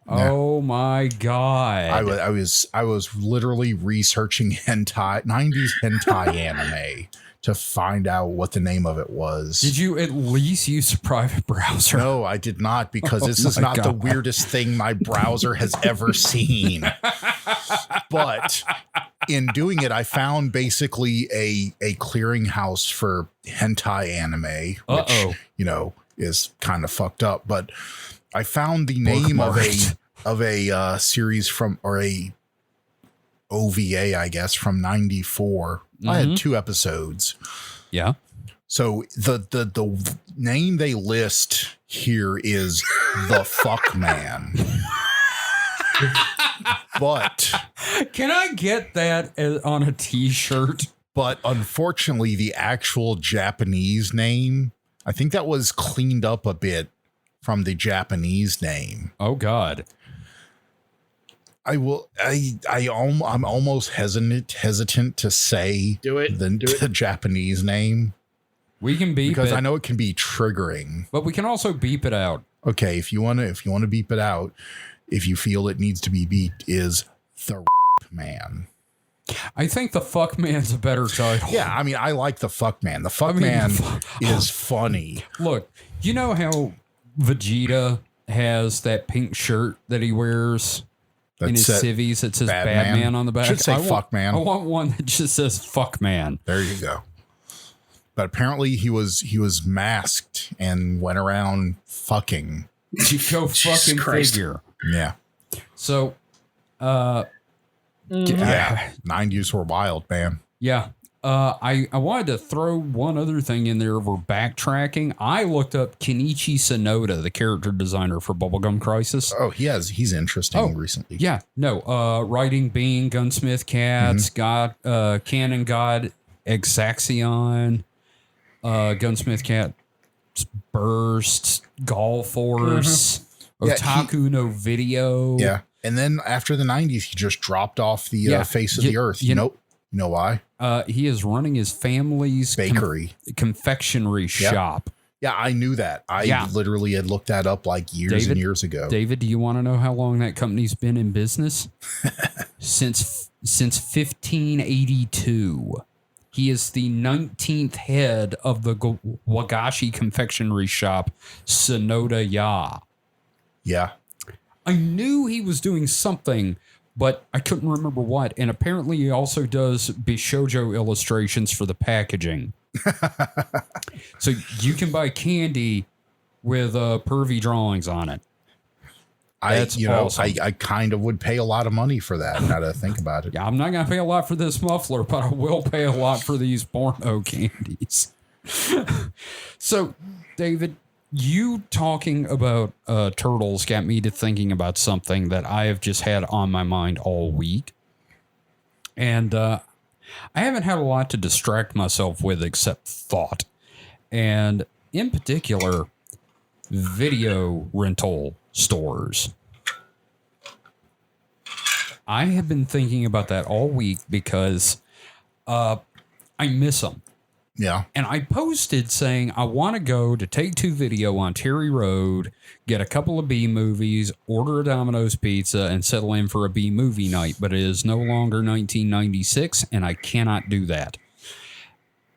Yeah. Oh my God. I was literally researching 90s hentai anime to find out what the name of it was. Did you at least use a private browser? No, I did not, because this is my not the God. weirdest thing my browser has ever seen. But in doing it, I found basically a clearinghouse for hentai anime, which, is kind of fucked up. But I found the name of a series or a OVA, I guess, from 94. I had 2 episodes. Yeah. So the name they list here is The Fuck Man. But can I get that on a t-shirt? But unfortunately, the actual Japanese name, I think that was cleaned up a bit from the Japanese name. Oh God. I'm almost hesitant to say the Japanese name. We can beep because it. I know it can be triggering. But we can also beep it out. Okay, if you want to beep it out, if you feel it needs to be beeped, is The Man. I think The Fuck Man's a better title. Yeah, I mean, I like The Fuck Man. The Fuck Man is funny. Look, you know how Vegeta has that pink shirt that he wears in his civvies that says Bad Man on the back? Should say Fuck Man. I want one that just says Fuck Man. There you go. But apparently he was masked and went around fucking. You go fucking figure. Yeah. So, yeah, 90s were wild, man. Yeah. I wanted to throw one other thing in there over backtracking. I looked up Kenichi Sonoda, the character designer for Bubblegum Crisis. Oh, he's interesting recently. Yeah. No, writing Being, Gunsmith Cats, God, Canon God, Exacxion, Gunsmith Cat, Burst, Gall Force, Otaku no Video. Yeah. And then after the 90s, he just dropped off the face of the earth. You know why? He is running his family's bakery confectionery shop. Yeah, I knew that. I literally had looked that up like years and years ago. David, do you want to know how long that company's been in business? Since 1582. He is the 19th head of the Wagashi confectionery shop, Sonoda Ya. Yeah. I knew he was doing something, but I couldn't remember what. And apparently he also does Bishoujo illustrations for the packaging. So you can buy candy with pervy drawings on it. That's awesome. I kind of would pay a lot of money for that now that I think about it. Yeah, I'm not going to pay a lot for this muffler, but I will pay a lot for these porno candies. So, David, you talking about turtles got me to thinking about something that I have just had on my mind all week. And I haven't had a lot to distract myself with except thought. And in particular, video rental stores. I have been thinking about that all week because I miss them. Yeah. And I posted saying I want to go to Take Two Video on Terry Road, get a couple of B movies, order a Domino's pizza, and settle in for a B movie night. But it is no longer 1996, and I cannot do that.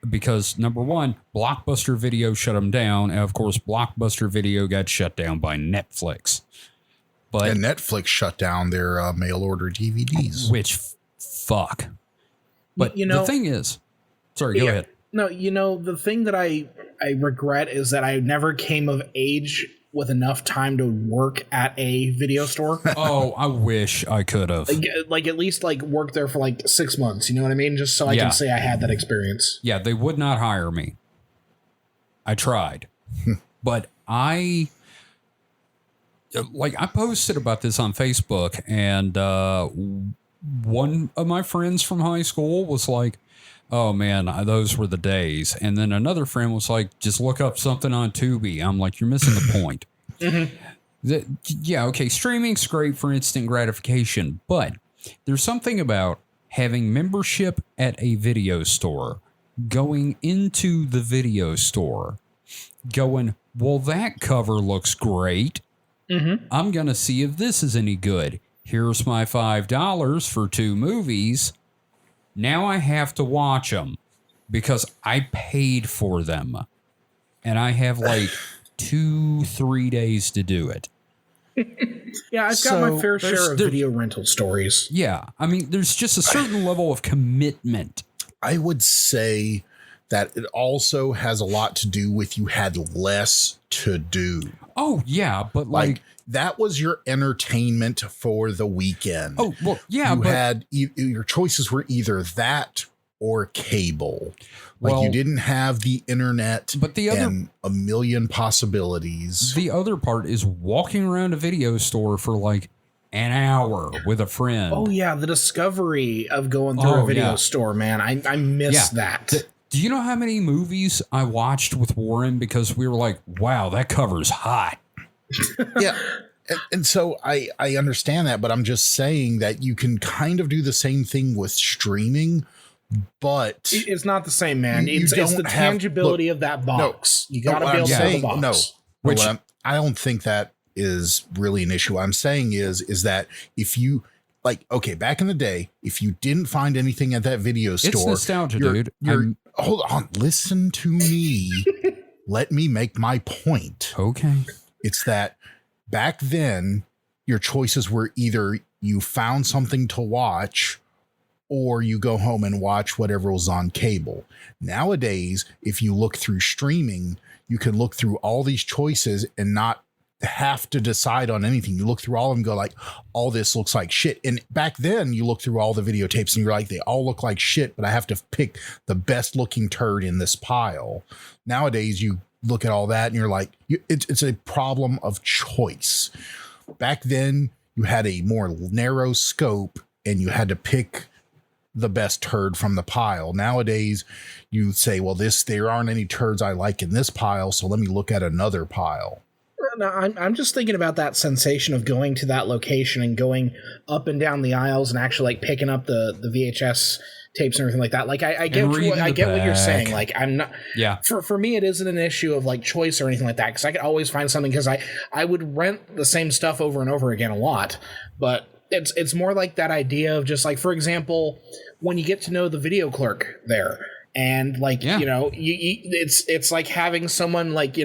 Because, number one, Blockbuster Video shut them down. And, of course, Blockbuster Video got shut down by Netflix. And Netflix shut down their mail-order DVDs. Which, fuck. But the thing is... Sorry, go ahead. No, the thing that I regret is that I never came of age with enough time to work at a video store. Oh, I wish I could have. Like at least work there for 6 months, you know what I mean? Just so I can say I had that experience. Yeah, they would not hire me. I tried. But I posted about this on Facebook, and one of my friends from high school was like, oh man, those were the days. And then another friend was like, just look up something on Tubi. I'm like, you're missing the point. Okay, streaming's great for instant gratification, but there's something about having membership at a video store going into the video store, going, well, that cover looks great. I'm going to see if this is any good. Here's my $5 for 2 movies. Now I have to watch them because I paid for them. And I have like 2-3 days to do it. Yeah, I've got my fair share of video rental stories. Yeah. I mean, there's just a certain level of commitment. I would say that it also has a lot to do with you had less to do. Oh, yeah. But like that was your entertainment for the weekend. Oh, well, yeah. You had your choices were either that or cable. Like you didn't have the internet, but and a million possibilities. The other part is walking around a video store for like an hour with a friend. Oh yeah, the discovery of going through a video store, man. I miss that. Do you know how many movies I watched with Warren because we were like, wow, that cover's hot. Yeah. And so I understand that, but I'm just saying that you can kind of do the same thing with streaming, but it's not the same, man. It's the tangibility of that box. You got to be able to have the box. No, I don't think that is really an issue. What I'm saying is that if you like, okay, back in the day, if you didn't find anything at that video store, it's nostalgia, dude. Hold on, listen to me. Let me make my point. Okay. It's that back then, your choices were either you found something to watch or you go home and watch whatever was on cable. Nowadays, if you look through streaming, you can look through all these choices and not have to decide on anything. You look through all of them and go like, all this looks like shit. And back then you look through all the videotapes and you're like, they all look like shit, but I have to pick the best looking turd in this pile. Nowadays you look at all that and you're like, it's a problem of choice. Back then you had a more narrow scope and you had to pick the best turd from the pile. Nowadays you say, well, there aren't any turds I like in this pile, so let me look at another pile. No, I'm just thinking about that sensation of going to that location and going up and down the aisles and actually like picking up the VHS tapes and everything like that. Like I get what you're saying. Like I'm not. Yeah. For me, it isn't an issue of like choice or anything like that because I could always find something because I would rent the same stuff over and over again a lot. But it's more like that idea of just like, for example, when you get to know the video clerk there and like you know it's like having someone like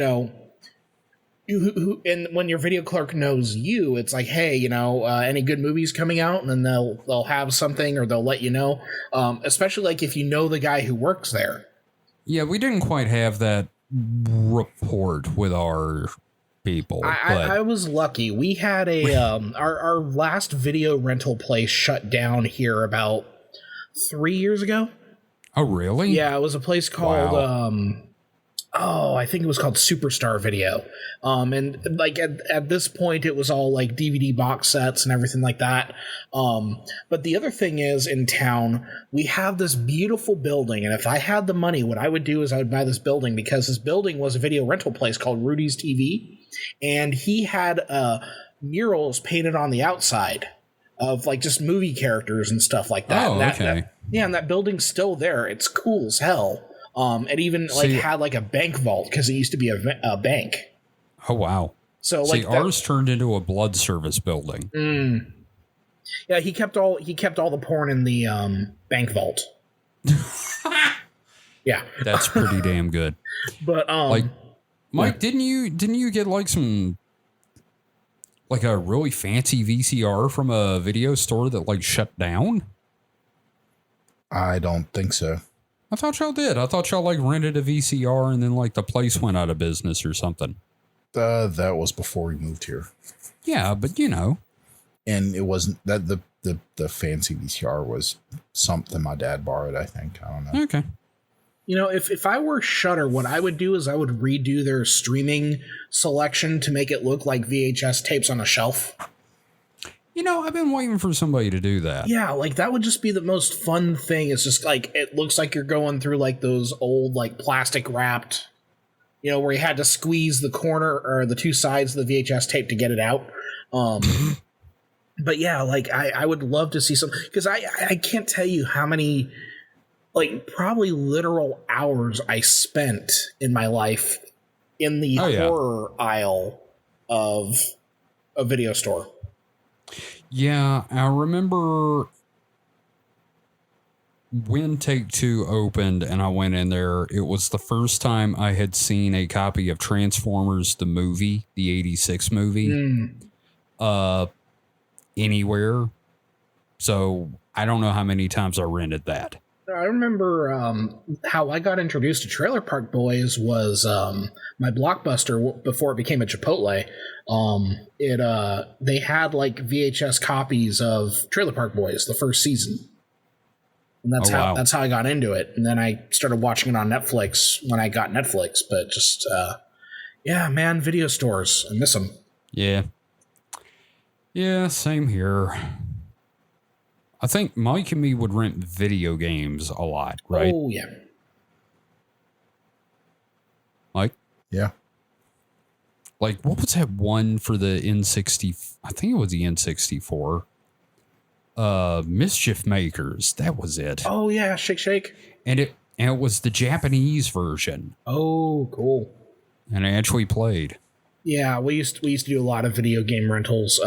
who and when your video clerk knows you, it's like, hey, any good movies coming out, and then they'll have something or they'll let you know. Especially like if you know the guy who works there. Yeah, we didn't quite have that rapport with our people. I was lucky. We had our last video rental place shut down here about 3 years ago. Oh, really? Yeah, it was a place called I think it was called Superstar Video. And like at this point it was all like DVD box sets and everything like that. But the other thing is in town, we have this beautiful building. And if I had the money, what I would do is I would buy this building because this building was a video rental place called Rudy's TV. And he had murals painted on the outside of like just movie characters and stuff like that. Oh, okay. And that building's still there. It's cool as hell. It even had like a bank vault because it used to be a bank. Oh wow! So ours turned into a blood service building. Yeah, he kept all the porn in the bank vault. Yeah, that's pretty damn good. But Mike, didn't you get like some like a really fancy VCR from a video store that like shut down? I don't think so. I thought y'all did. I thought y'all like rented a VCR and then like the place went out of business or something. That was before we moved here. Yeah, but and it wasn't that the fancy VCR was something my dad borrowed. I think, I don't know. Okay. If I were Shudder, what I would do is I would redo their streaming selection to make it look like VHS tapes on a shelf. I've been waiting for somebody to do that. Yeah, like that would just be the most fun thing. It's just like it looks like you're going through like those old like plastic wrapped, where you had to squeeze the corner or the two sides of the VHS tape to get it out. But yeah, like I would love to see some because I can't tell you how many like probably literal hours I spent in my life in the horror aisle of a video store. Yeah, I remember when Take-Two opened and I went in there, it was the first time I had seen a copy of Transformers the movie, the 86 movie, anywhere. So I don't know how many times I rented that. I remember how I got introduced to Trailer Park Boys was my Blockbuster before it became a Chipotle. They had like VHS copies of Trailer Park Boys, the first season. And that's how I got into it. And then I started watching it on Netflix when I got Netflix. But just, man, video stores. I miss them. Yeah. Yeah, same here. I think Mike and me would rent video games a lot, right? Oh, yeah. Mike? Yeah. Like, what was that one for the N60? I think it was the N64. Mischief Makers. That was it. Oh, yeah. Shake, Shake. And it was the Japanese version. Oh, cool. And I actually played. Yeah, we used to do a lot of video game rentals.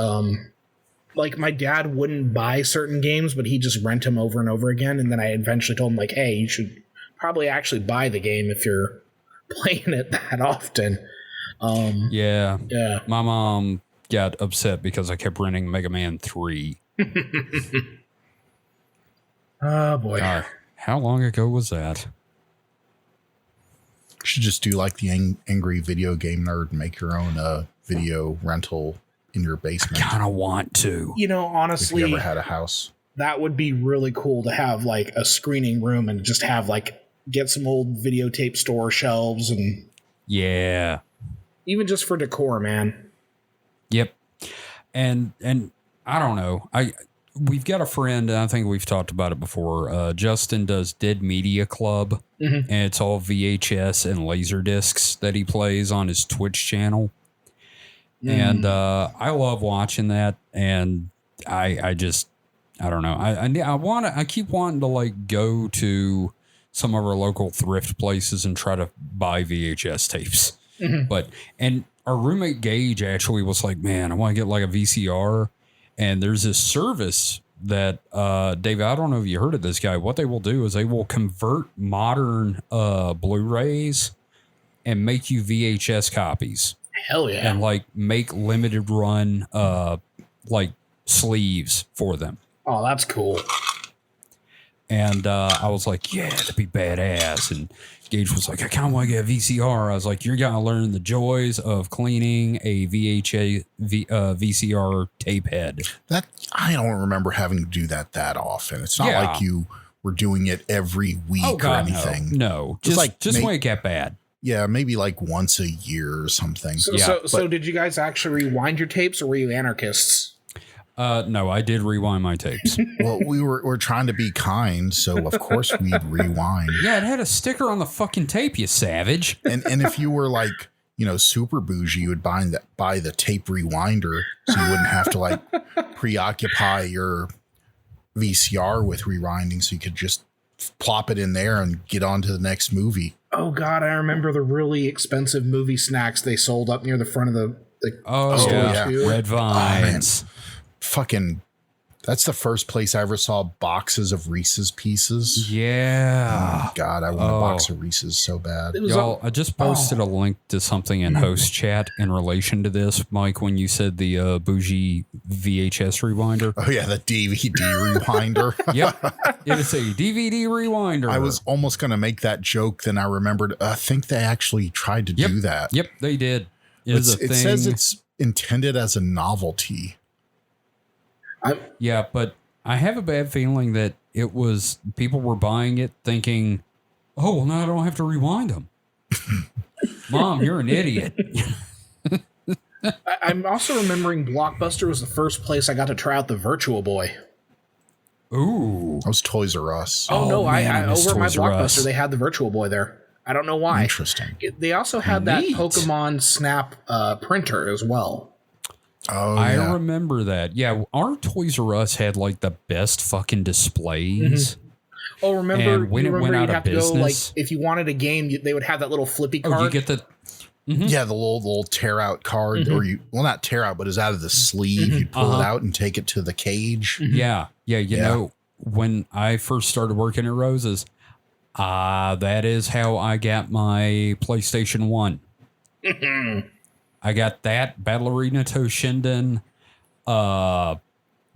Like my dad wouldn't buy certain games, but he'd just rent them over and over again. And then I eventually told him, like, hey, you should probably actually buy the game if you're playing it that often. Yeah. My mom got upset because I kept renting Mega Man 3. Oh, boy. How long ago was that? You should just do like the angry video game nerd and make your own video rental in your basement. I kind of want to. You know, honestly, if you ever had a house, that would be really cool to have like a screening room and just have like get some old videotape store shelves and even just for decor, man. Yep. And I don't know. We've got a friend, and I think we've talked about it before. Justin does Dead Media Club, and it's all VHS and laser discs that he plays on his Twitch channel. And I love watching that, and I don't know. I keep wanting to like go to some of our local thrift places and try to buy VHS tapes. And our roommate Gage actually was like, man, I want to get like a VCR. And there's this service that David, I don't know if you heard of this guy. What they will do is they will convert modern Blu-rays and make you VHS copies. Hell yeah. And like make limited run like sleeves for them. Oh, that's cool. And I was like, yeah, that'd be badass. And Gage was like, I kind of want to get a VCR. I was like, you're going to learn the joys of cleaning a VCR tape head. That I don't remember having to do that often. It's not like you were doing it every week or anything. No, just when it got bad. Yeah, maybe like once a year or something. So did you guys actually rewind your tapes, or were you anarchists? No, I did rewind my tapes. Well, we're trying to be kind, so of course we'd rewind. Yeah, it had a sticker on the fucking tape, you savage. And if you were like, super bougie, you would buy the tape rewinder, so you wouldn't have to like preoccupy your VCR with rewinding, so you could just plop it in there and get on to the next movie. Oh God, I remember the really expensive movie snacks they sold up near the front of the store. Yeah. Red Vines. Fucking, that's the first place I ever saw boxes of Reese's Pieces. Yeah. Oh, God, I want a box of Reese's so bad. Y'all, I just posted a link to something in host chat in relation to this, Mike, when you said the bougie VHS rewinder. Oh, yeah, the DVD rewinder. Yep. It is a DVD rewinder. I was almost going to make that joke, then I remembered, I think they actually tried to do that. Yep, they did. It says it's intended as a novelty. Yeah, but I have a bad feeling that it was people were buying it thinking, oh, well, now I don't have to rewind them. Mom, you're an idiot. I'm also remembering Blockbuster was the first place I got to try out the Virtual Boy. Ooh. That was Toys R Us. Oh no, I over at my Blockbuster, they had the Virtual Boy there. I don't know why. Interesting. They also had that Pokemon Snap printer as well. Oh, I remember that. Yeah, our Toys R Us had like the best fucking displays. Oh, remember? And when you it remember went out you'd of have to go, like, business, if you wanted a game, they would have that little flippy card. you get the Yeah, the little tear out card, or not tear out, but it's out of the sleeve. You'd pull it out and take it to the cage. Yeah. You know, when I first started working at Rose's, that is how I got my PlayStation 1. I got that, Ballerina Toshinden,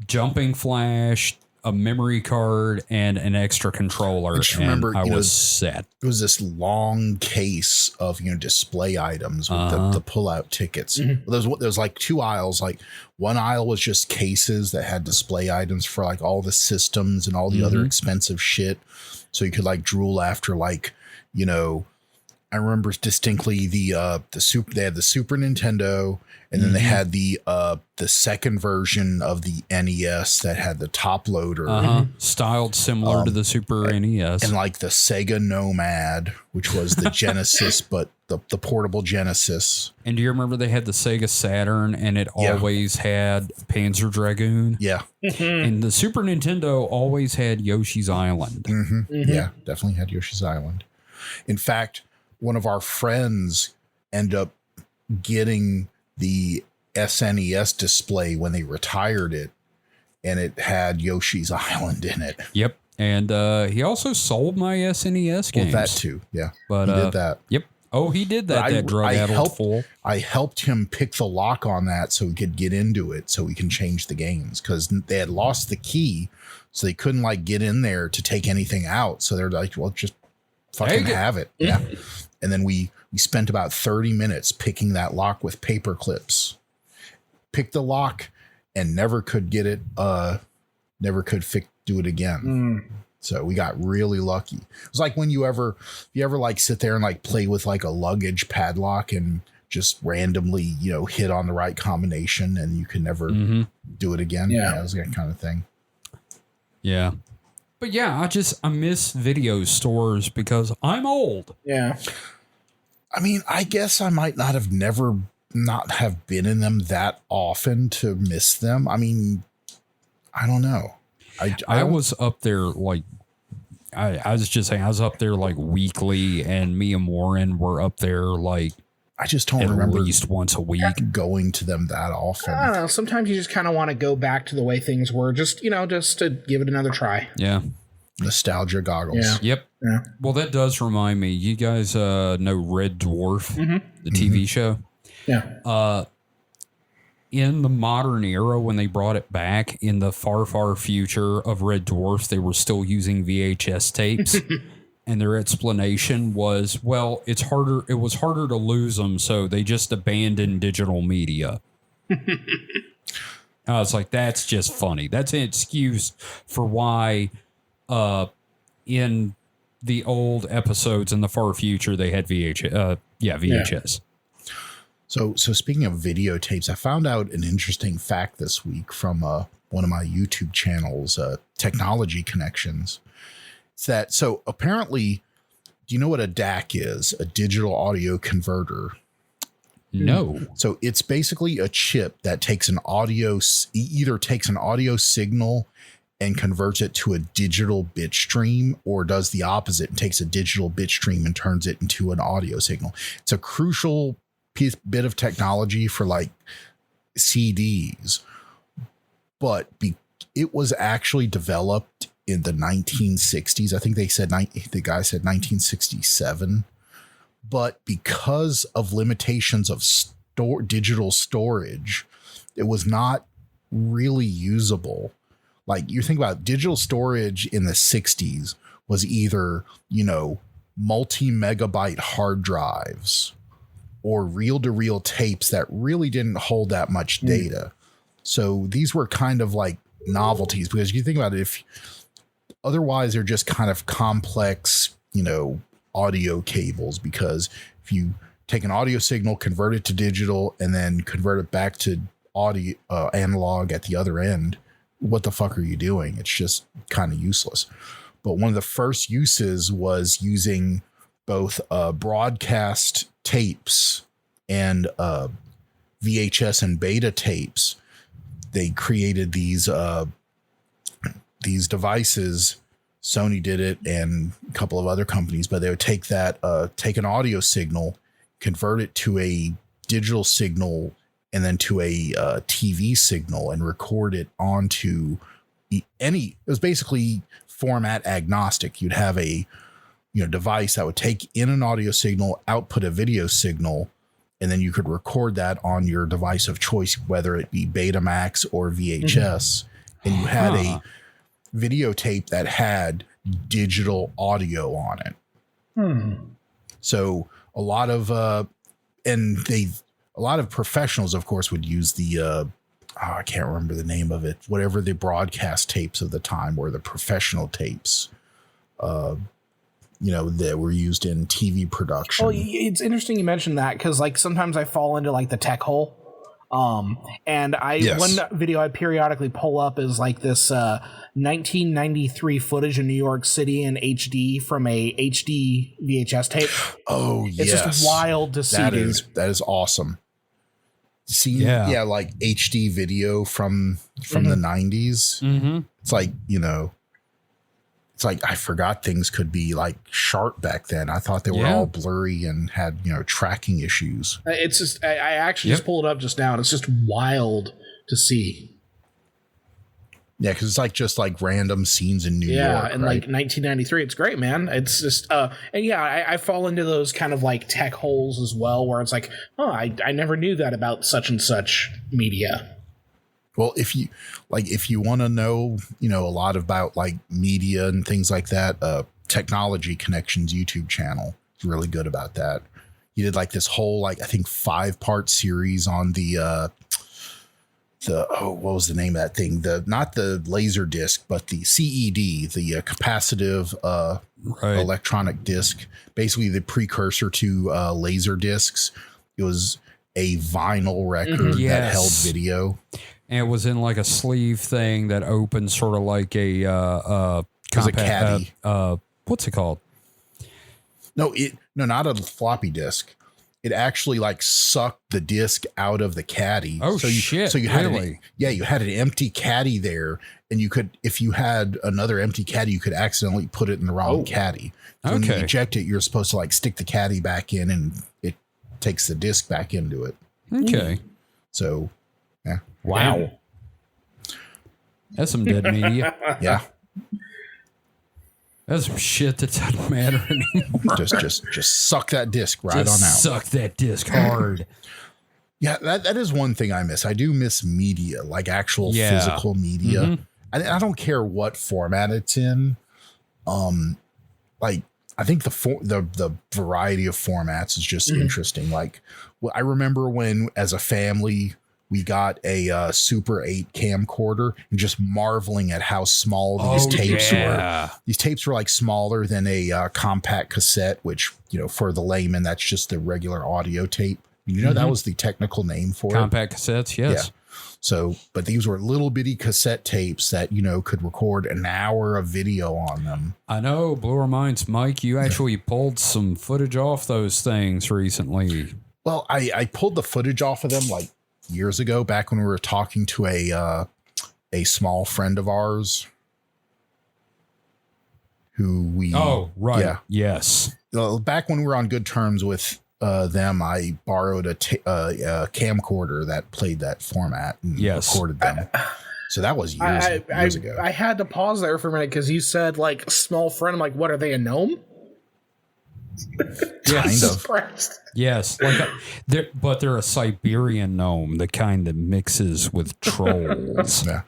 Jumping Flash, a memory card, and an extra controller. I just remember, I was set. It was this long case of display items with the pull-out tickets. There's like two aisles. Like one aisle was just cases that had display items for like all the systems and all the other expensive shit. So you could like drool after like, I remember distinctly they had the Super Nintendo, and then they had the second version of the NES that had the top loader, styled similar to the Super NES, and like the Sega Nomad, which was the Genesis, but the portable Genesis. And do you remember they had the Sega Saturn, and it always had Panzer Dragoon? Yeah, and the Super Nintendo always had Yoshi's Island. Yeah, definitely had Yoshi's Island. In fact, one of our friends ended up getting the SNES display when they retired it, and it had Yoshi's Island in it. Yep. And he also sold my SNES games. Well, that too. Yeah. But he did that. Yep. Oh, he did that. That drug-addled fool. I helped him pick the lock on that so he could get into it, so we can change the games, because they had lost the key, so they couldn't like get in there to take anything out. So they're like, well, just fucking have it. Yeah. And then we spent about 30 minutes picking that lock with paper clips. Picked the lock and never could get it. Never could do it again. So we got really lucky. It was like when you ever like sit there and like play with like a luggage padlock and just randomly, hit on the right combination and you can never do it again. Yeah, it was that kind of thing. Yeah. But yeah, I miss video stores because I'm old. Yeah. I mean, I guess I might not have been in them that often to miss them. I mean, I don't know. I was up there like I was just saying I was up there like weekly, and me and Warren were up there like I just don't remember at least once a week going to them that often. I don't know. Sometimes you just kind of want to go back to the way things were, just to give it another try. Yeah. Nostalgia goggles. Yeah. Yep. Yeah. Well, that does remind me. You guys know Red Dwarf, the TV show? Yeah. In the modern era, when they brought it back in the far, far future of Red Dwarf, they were still using VHS tapes. And their explanation was, well, it was harder to lose them, so they just abandoned digital media. I was like, that's just funny. That's an excuse for why in the old episodes in the far future they had VHS. VHS. So speaking of videotapes, I found out an interesting fact this week from one of my YouTube channels, Technology Connections. It's that, so apparently, do you know what a DAC is? A digital audio converter. No. So it's basically a chip that takes either takes an audio signal and converts it to a digital bit stream, or does the opposite and takes a digital bit stream and turns it into an audio signal. It's a crucial bit of technology for like CDs, but it was actually developed in the 1960s. I think the guy said 1967, but because of limitations of digital storage, it was not really usable. Like, you think about digital storage in the 60s was either, multi-megabyte hard drives or reel-to-reel tapes that really didn't hold that much data. So these were kind of like novelties, because you think about it, otherwise they're just kind of complex, audio cables, because if you take an audio signal, convert it to digital, and then convert it back to audio analog at the other end, what the fuck are you doing? It's just kind of useless. But one of the first uses was using both broadcast tapes and VHS and beta tapes. They created these devices Sony did it and a couple of other companies, but they would take an audio signal, convert it to a digital signal, and then to a TV signal and record it onto it was basically format agnostic. You'd have a device that would take in an audio signal, output a video signal, and then you could record that on your device of choice, whether it be Betamax or VHS. And you had a videotape that had digital audio on it. So a lot of professionals, of course, would use the I can't remember the name of it, whatever the broadcast tapes of the time were, the professional tapes, that were used in TV production. Well, it's interesting you mentioned that, because like sometimes I fall into like the tech hole. And one video I periodically pull up is like this 1993 footage in New York City in HD from a HD VHS tape. Oh, yes. It's just wild to see. That is awesome. Like HD video from the 90s. Mm-hmm. It's like, it's like I forgot things could be like sharp back then. I thought they were all blurry and had, tracking issues. It's just, I actually just pulled it up just now, and it's just wild to see. Yeah, because it's just like random scenes in New York. Yeah, and like 1993. It's great, man. It's just, I fall into those kind of like tech holes as well, where it's like, I never knew that about such and such media. Well, if you want to know, a lot about like media and things like that, Technology Connections YouTube channel is really good about that. He did like this whole, I think 5-part series on the what was the name of that thing? Not the laser disc, but the CED, the capacitive electronic disc, basically the precursor to laser discs. It was a vinyl record that held video. And it was in like a sleeve thing that opened sort of like a caddy. What's it called? No, not a floppy disk. It actually like sucked the disc out of the caddy. Oh, shit. So you had you had an empty caddy there, and you could, if you had another empty caddy, you could accidentally put it in the wrong caddy. So when you eject it, you're supposed to like stick the caddy back in, and it takes the disc back into it. Okay. So, yeah. Wow. That's some dead media. Yeah. That's some shit that doesn't matter anymore. Just suck that disc on out. Suck that disc hard. Yeah, that is one thing I miss. I do miss media, like actual physical media. Mm-hmm. I don't care what format it's in. I think the variety of formats is just interesting. Like, I remember when, as a family, we got a Super 8 camcorder and just marveling at how small these tapes were. These tapes were like smaller than a compact cassette, which, for the layman, that's just the regular audio tape. That was the technical name for compact cassettes, yes. Yeah. So, but these were little bitty cassette tapes that, could record an hour of video on them. I know, blew our minds. Mike, you actually pulled some footage off those things recently. Well, I pulled the footage off of them like years ago, back when we were talking to a small friend of ours who we... Oh, right. Yeah. Yes. Back when we were on good terms with them, I borrowed a camcorder that played that format and recorded them. So that was years ago. I had to pause there for a minute because you said like small friend. I'm like, what, are they a gnome? Kind of. Yes, but they're a Siberian gnome, the kind that mixes with trolls. Yeah.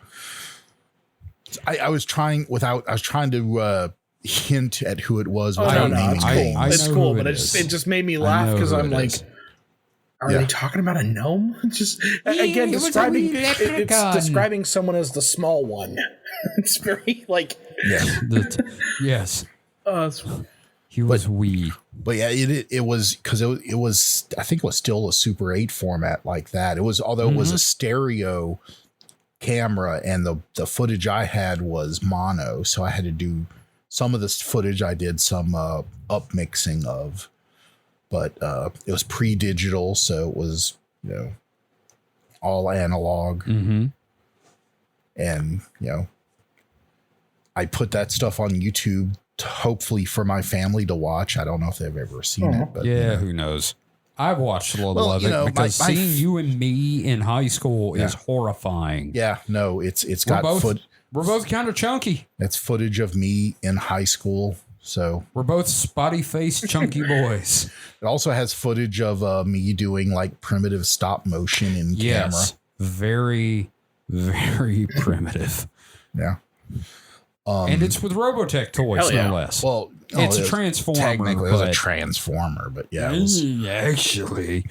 I was trying to hint at who it was. I don't know. It's cool. It's cool, but it just made me laugh because I'm like, are they talking about a gnome? Just again, describing someone as the small one. It's very like yes. He was wee. But yeah, it was because it was, I think it was still a Super 8 format like that. It was, although it was a stereo camera and the footage I had was mono. So I had to do some of this footage. I did some up mixing of, but it was pre-digital. So it was, all analog. Mm-hmm. And, I put that stuff on YouTube, hopefully for my family to watch. I don't know if they've ever seen it, but who knows? I've watched a little of it because seeing you and me in high school is horrifying. Yeah, no, it's got we're both kind of chunky. It's footage of me in high school. So we're both spotty-faced, chunky boys. It also has footage of me doing like primitive stop motion in camera. Very, very primitive. Yeah. And it's with Robotech toys, no less. Well, it's a Transformer. Technically, it's a Transformer, but yeah. Actually.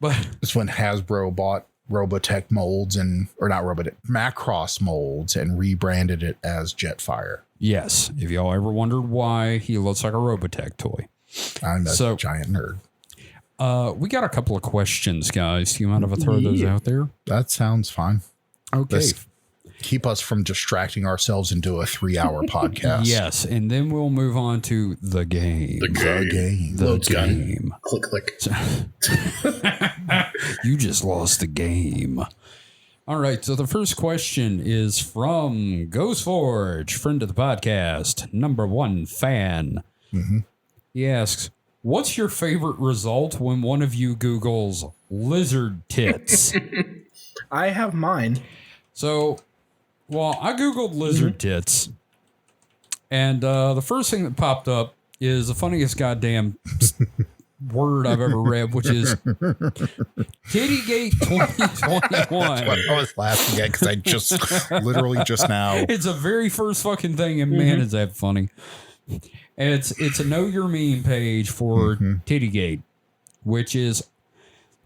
But it's when Hasbro bought Robotech molds Macross molds and rebranded it as Jetfire. Yes. If y'all ever wondered why he looks like a Robotech toy. I'm a giant nerd. We got a couple of questions, guys. Do you mind if I throw those out there? That sounds fine. Okay. Keep us from distracting ourselves into a 3-hour podcast. Yes, and then we'll move on to the game. The game. The game. Click, click. You just lost the game. All right, so the first question is from GhostForge, friend of the podcast, #1 fan. Mm-hmm. He asks, what's your favorite result when one of you Googles lizard tits? I have mine. So, well, I Googled lizard tits, and the first thing that popped up is the funniest goddamn word I've ever read, which is Tittygate 2021. I was laughing at because I just literally just now. It's the very first fucking thing, and man, is that funny. And it's a know your meme page for Tittygate, which is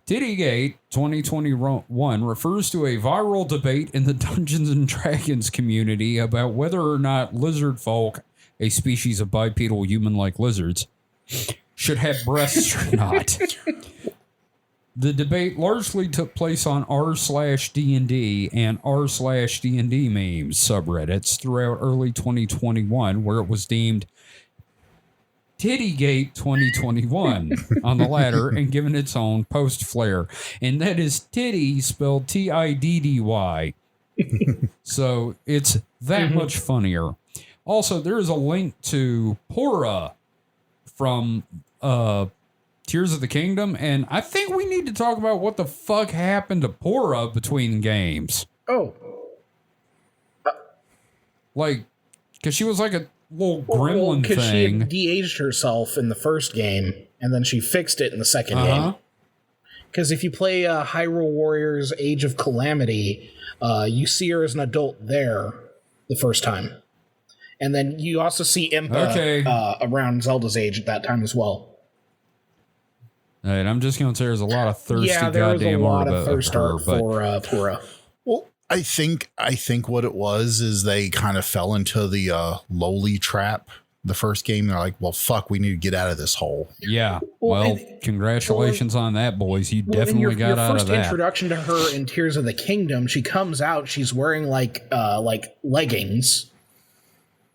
Tittygate 2021 refers to a viral debate in the Dungeons and Dragons community about whether or not lizard folk, a species of bipedal human-like lizards, should have breasts or not. The debate largely took place on r/D&D and r/D&D memes subreddits throughout early 2021, where it was deemed Tittygate 2021 on the latter and given its own post flair. And that is titty spelled Tiddy. So it's that much funnier. Also, there is a link to Pora from Tears of the Kingdom, and I think we need to talk about what the fuck happened to Pora between games. Oh. Like, because she was like a little gremlin thing. Because she had de-aged herself in the first game, and then she fixed it in the second game. Because if you play Hyrule Warriors Age of Calamity, you see her as an adult there the first time. And then you also see Impa around Zelda's age at that time as well. All right, I'm just going to say there's a lot of thirsty goddamn art about her. For Pura. Well, I think what it was is they kind of fell into the lowly trap the first game. They're like, well, fuck, we need to get out of this hole. Yeah. Well, congratulations on that, boys. You definitely got out of that. Your first introduction to her in Tears of the Kingdom, she comes out, she's wearing like leggings.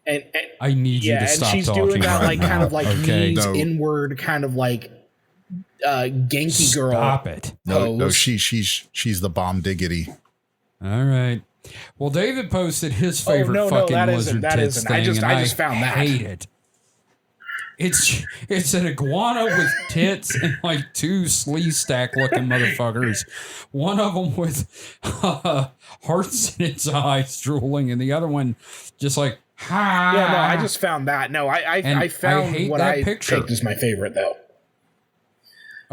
And I need you to stop talking. And she's doing that like kind of like knees inward, kind of like Genki girl. Stop it. No, she's the bomb diggity. All right. Well, David posted his favorite fucking lizard tits thing, I just found that. I hate it. It's an iguana with tits and like two sleeve stack looking motherfuckers. One of them with hearts in its eyes drooling, and the other one just like ha. Yeah, no, I just found that. No, I found what I picked as my favorite though.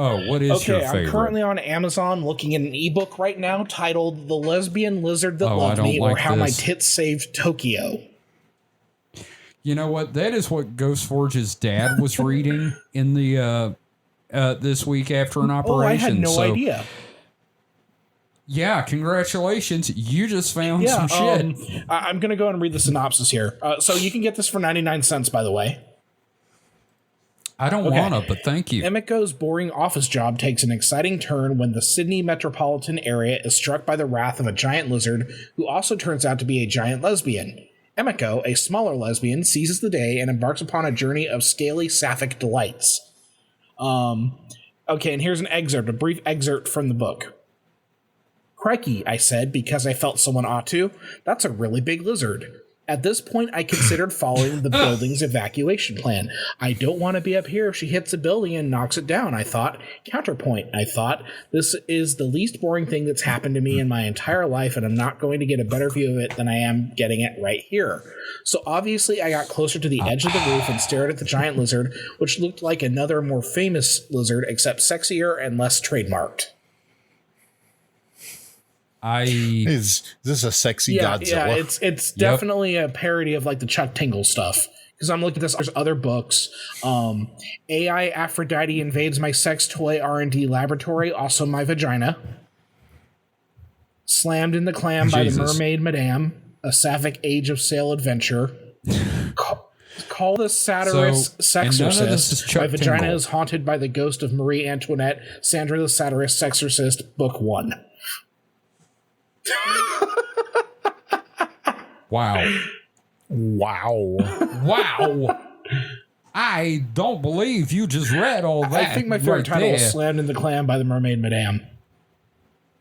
Oh, what is your favorite? I'm currently on Amazon looking at an ebook right now titled The Lesbian Lizard That Loved Me, or How My Tits Saved Tokyo. You know what? That is what GhostForge's dad was reading in the this week after an operation. Oh, I had no idea. Yeah, congratulations. You just found some shit. I'm going to go and read the synopsis here. So you can get this for 99 cents, by the way. I don't want to, but thank you. Emiko's boring office job takes an exciting turn when the Sydney metropolitan area is struck by the wrath of a giant lizard who also turns out to be a giant lesbian. Emiko, a smaller lesbian, seizes the day and embarks upon a journey of scaly sapphic delights. Okay, and here's a brief excerpt from the book. Crikey, I said, because I felt someone ought to. That's a really big lizard. At this point, I considered following the building's evacuation plan. I don't want to be up here if she hits a building and knocks it down, I thought. Counterpoint, I thought, this is the least boring thing that's happened to me in my entire life, and I'm not going to get a better view of it than I am getting it right here. So obviously, I got closer to the edge of the roof and stared at the giant lizard, which looked like another more famous lizard, except sexier and less trademarked. Is this a sexy Godzilla? Yeah, it's definitely a parody of like the Chuck Tingle stuff. Because I'm looking at this, there's other books. AI Aphrodite invades my sex toy R&D laboratory, also my vagina. Slammed in the clam by the mermaid madame. A sapphic age of sail adventure. Call the satirist sexorcist. My vagina Tingle. is haunted by the ghost of Marie Antoinette. Sandra the satirist sexorcist, book 1. Wow. I don't believe you just read all that. I think my favorite title was Slammed in the Clam by the Mermaid Madame.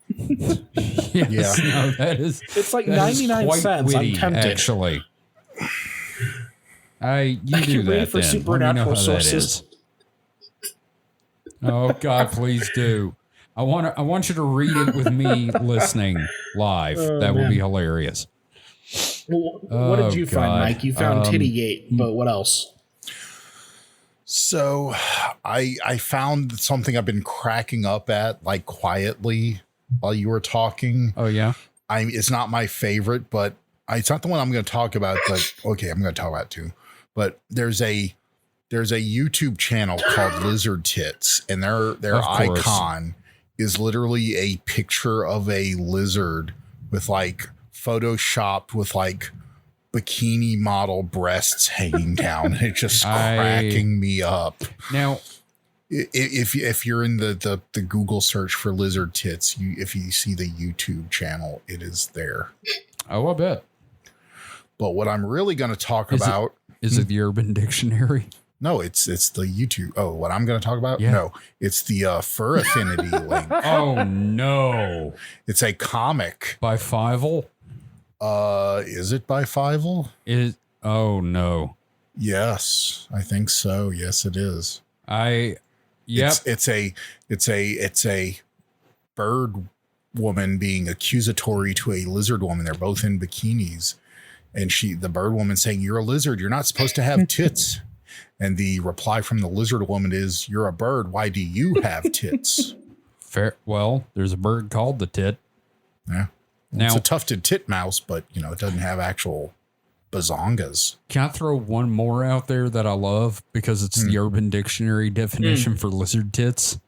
Yes, no, that is. It's like 99 cents. Witty, I'm tempted. Actually, you I do can read that for then. supernatural Let me know how that sources. is. Oh God, please do. I want you to read it with me listening live. That would be hilarious. Well, what did you find, Mike? You found Tittygate, but what else? So I found something I've been cracking up at, like, quietly while you were talking. Oh yeah. It's not my favorite, but it's not the one I'm going to talk about. But okay, I'm going to talk about it too. But there's a YouTube channel called Lizard Tits, and their icon is literally a picture of a lizard with like photoshopped with like bikini model breasts hanging down. It's just cracking me up. Now, if you're in the Google search for Lizard Tits, if you see the YouTube channel, it is there. Oh, I bet. But what I'm really going to talk about is it the Urban Dictionary? No, it's the YouTube. Oh, what I'm going to talk about? Yeah. No, it's the Fur Affinity link. Oh no! It's a comic By Fievel? Is it by Fievel? Oh no! Yes, I think so. Yes, it is. Yep. It's a bird woman being accusatory to a lizard woman. They're both in bikinis, and the bird woman saying, "You're a lizard. You're not supposed to have tits." And the reply from the lizard woman is, "You're a bird. Why do you have tits?" Fair. Well, there's a bird called the tit. Yeah. Now, it's a tufted titmouse, but it doesn't have actual bazongas. Can I throw one more out there that I love because it's the Urban Dictionary definition for lizard tits?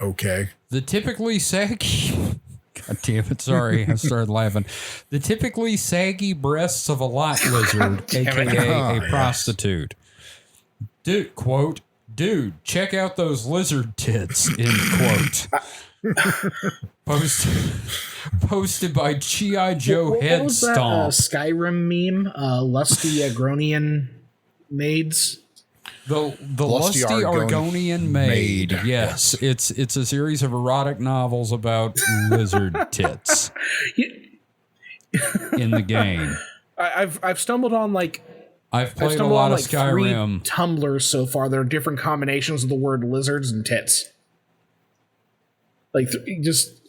Okay. The typically saggy. God damn it! Sorry, I started laughing. The typically saggy breasts of a lot lizard, aka a prostitute. Dude, check out those lizard tits, end quote. Posted by G.I. Joe Head What was that Stomp. Skyrim meme? Lusty Agronian maids? The Lusty Argonian Maid. Maid. Yes, it's a series of erotic novels about lizard tits in the game. I've stumbled on I've played a lot of 3 Skyrim. Tumblrs so far. There are different combinations of the word lizards and tits. Just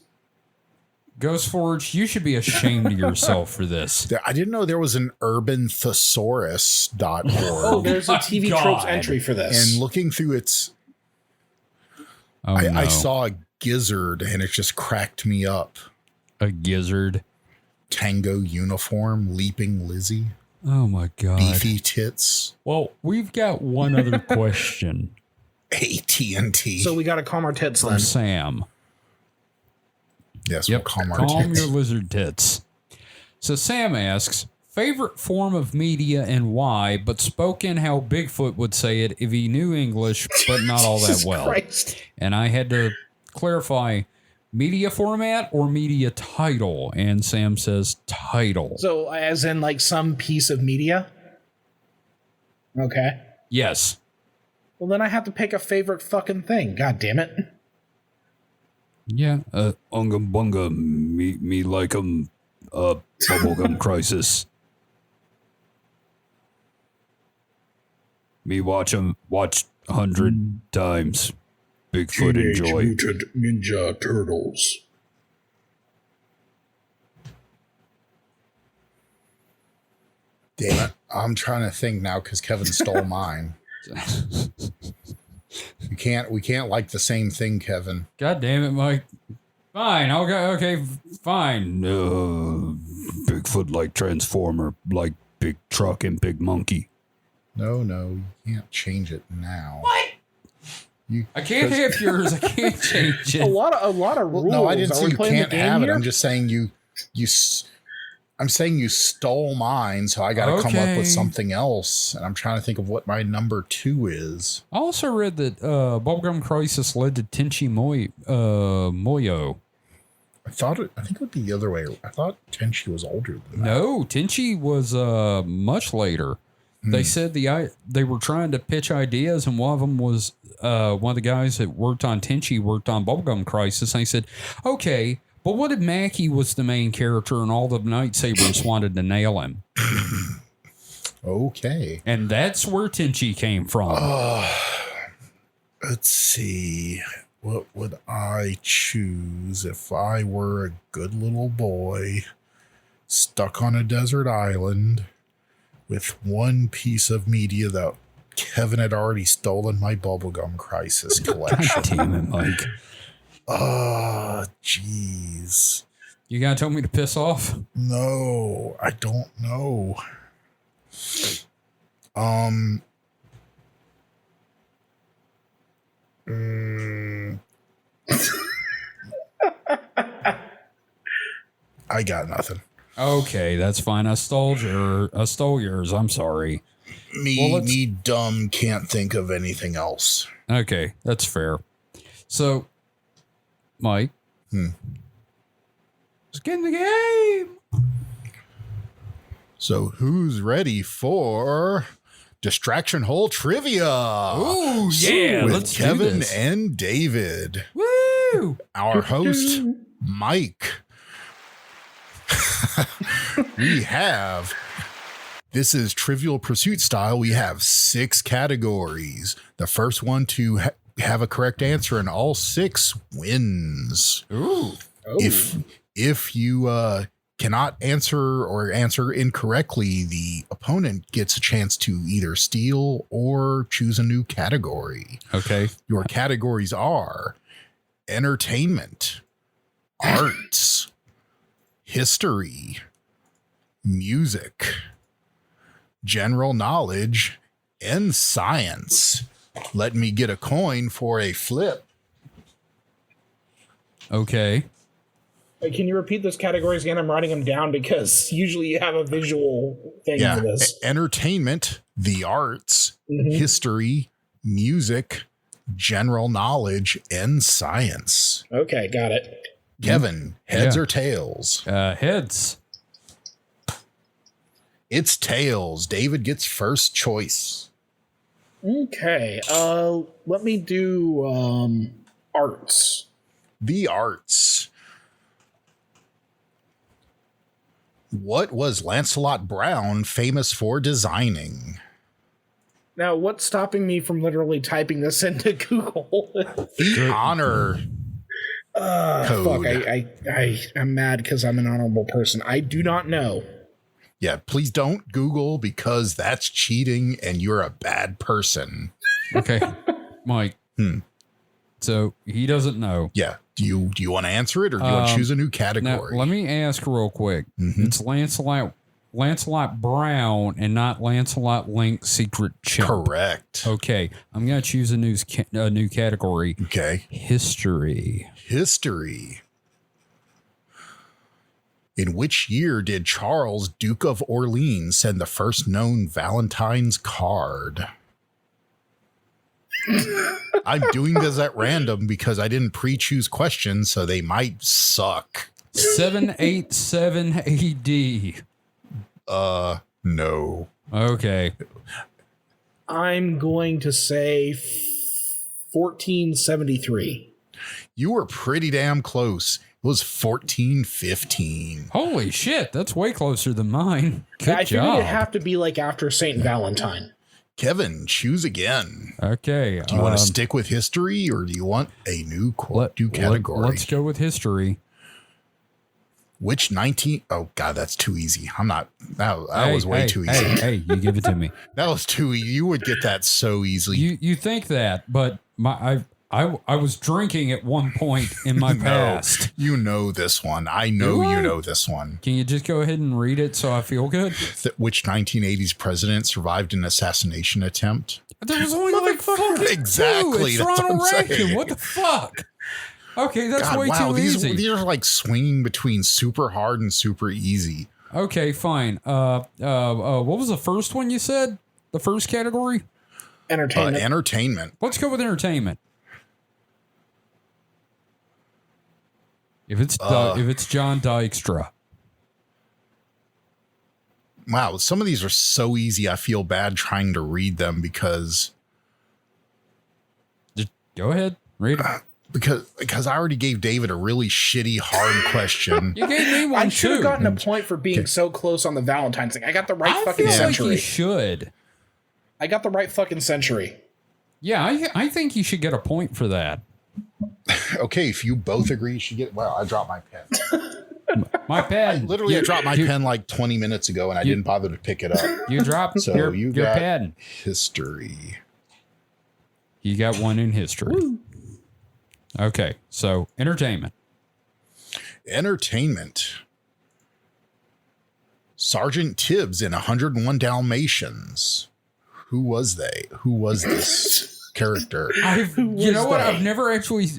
Ghost Forge, you should be ashamed of yourself for this. I didn't know there was an urbanthesaurus.org. oh, there's a TV tropes entry for this. And looking through its, Oh, no. I saw a gizzard, and it just cracked me up. A gizzard. Tango uniform, leaping Lizzie, Oh my God. beefy tits, Well, we've got one other question AT&T. So we got to calm our tits from then. Sam. Yes, Yep. we'll calm our Calm tits. your lizard tits. So Sam asks, favorite form of media and why, but spoken how Bigfoot would say it if he knew English, but not all that Jesus well. Christ. And I had to clarify, media format or media title? And Sam says title. So as in some piece of media? Okay. Yes. Well, then I have to pick a favorite fucking thing. God damn it. Yeah. Unga bunga, me like bubblegum crisis. Me watch 100 times. Bigfoot Teenage enjoy. Mutant Ninja Turtles. Damn it. I'm trying to think now because Kevin stole mine. We can't like the same thing, Kevin. God damn it, Mike. Fine. Okay, fine. Bigfoot like Transformer, like big truck and big monkey. No, you can't change it now. What? I can't have yours. I can't change it. A lot of rules. No, I didn't Are say we you playing can't the game have it. here? I'm just saying I'm saying you stole mine, so I got to come up with something else. And I'm trying to think of what my number 2 is. I also read that Bubblegum Crisis led to Tenchi Moyo. I think it would be the other way. I thought Tenchi was older than that. No, Tenchi was much later. They said they were trying to pitch ideas, and one of them was one of the guys that worked on Tenchi worked on Bubblegum Crisis. And they said, okay, but what if Mackie was the main character and all the lightsabers wanted to nail him? Okay. And that's where Tenchi came from. Let's see. What would I choose if I were a good little boy stuck on a desert island with one piece of media that Kevin had already stolen my Bubblegum Crisis collection? God damn it, Mike. Jeez. You gotta tell me to piss off? No, I don't know. I got nothing. Okay, that's fine. I stole yours. I'm sorry. Me dumb can't think of anything else. Okay, that's fair. So, Mike, let's get in the game. So who's ready for Distraction Hole Trivia? Oh, yeah, with let's do Kevin this. and David. Woo! Our host, Mike. This is Trivial Pursuit style. We have 6 categories. The first one to have a correct answer in all 6 wins. Ooh. If you cannot answer or answer incorrectly, the opponent gets a chance to either steal or choose a new category. Okay. Your categories are entertainment, arts, history, music, general knowledge, and science. Let me get a coin for a flip. Okay. Wait, can you repeat those categories again? I'm writing them down because usually you have a visual thing for this. Entertainment, the arts, history, music, general knowledge, and science. Okay, got it. Kevin, heads or tails? Heads. It's tails. David gets first choice. Okay, let me do arts. The arts. What was Lancelot Brown famous for designing? Now, what's stopping me from literally typing this into Google? The honor code. Fuck, I'm mad because I'm an honorable person. I do not know. Yeah, please don't Google because that's cheating and you're a bad person. Okay. Mike. So he doesn't know. Yeah. Do you want to answer it or do you want to choose a new category? Now, let me ask real quick. It's Lancelot Brown and not Lancelot Link Secret Chimp. Correct. Okay. I'm going to choose a new category. Okay. History. In which year did Charles, Duke of Orleans, send the first known Valentine's card? I'm doing this at random because I didn't pre-choose questions, so they might suck. 787 AD. No. Okay. I'm going to say 1473. You were pretty damn close. It was 1415. Holy shit, that's way closer than mine. Good I figured job. it'd have to be like after St. Valentine. Kevin, choose again. Okay. Do you want to stick with history or do you want a new category? Let's go with history. Which 19? Oh, God, that's too easy. I'm not. That was way too easy. Hey, you give it to me. That was too easy. You would get that so easily. You think that, but I was drinking at one point in my past. You know this one. I know you know this one. Can you just go ahead and read it so I feel good? Which 1980s president survived an assassination attempt? There was only like fucking exactly. Two. It's Ronald Reagan. Saying. What the fuck? Okay, that's God, way too easy. These are like swinging between super hard and super easy. Okay, fine. What was the first one you said? The first category? Entertainment. Entertainment. Let's go with entertainment. If it's John Dykstra. Wow, some of these are so easy. I feel bad trying to read them because. Just go ahead, read it. Because I already gave David a really shitty hard question. You gave me one I should have too. gotten a point for being so close on the Valentine's thing. I got the right fucking feel century. Like you should. I got the right fucking century. Yeah, I think you should get a point for that. Okay, if you both agree, you should get. Wow, I dropped my pen. My pen. I dropped my pen like 20 minutes ago, and I didn't bother to pick it up. You dropped your pen. History. You got one in history. Woo. Okay, so entertainment. Entertainment. Sergeant Tibbs in 101 Dalmatians. Who was they? Who was this character? You know what? I've never actually.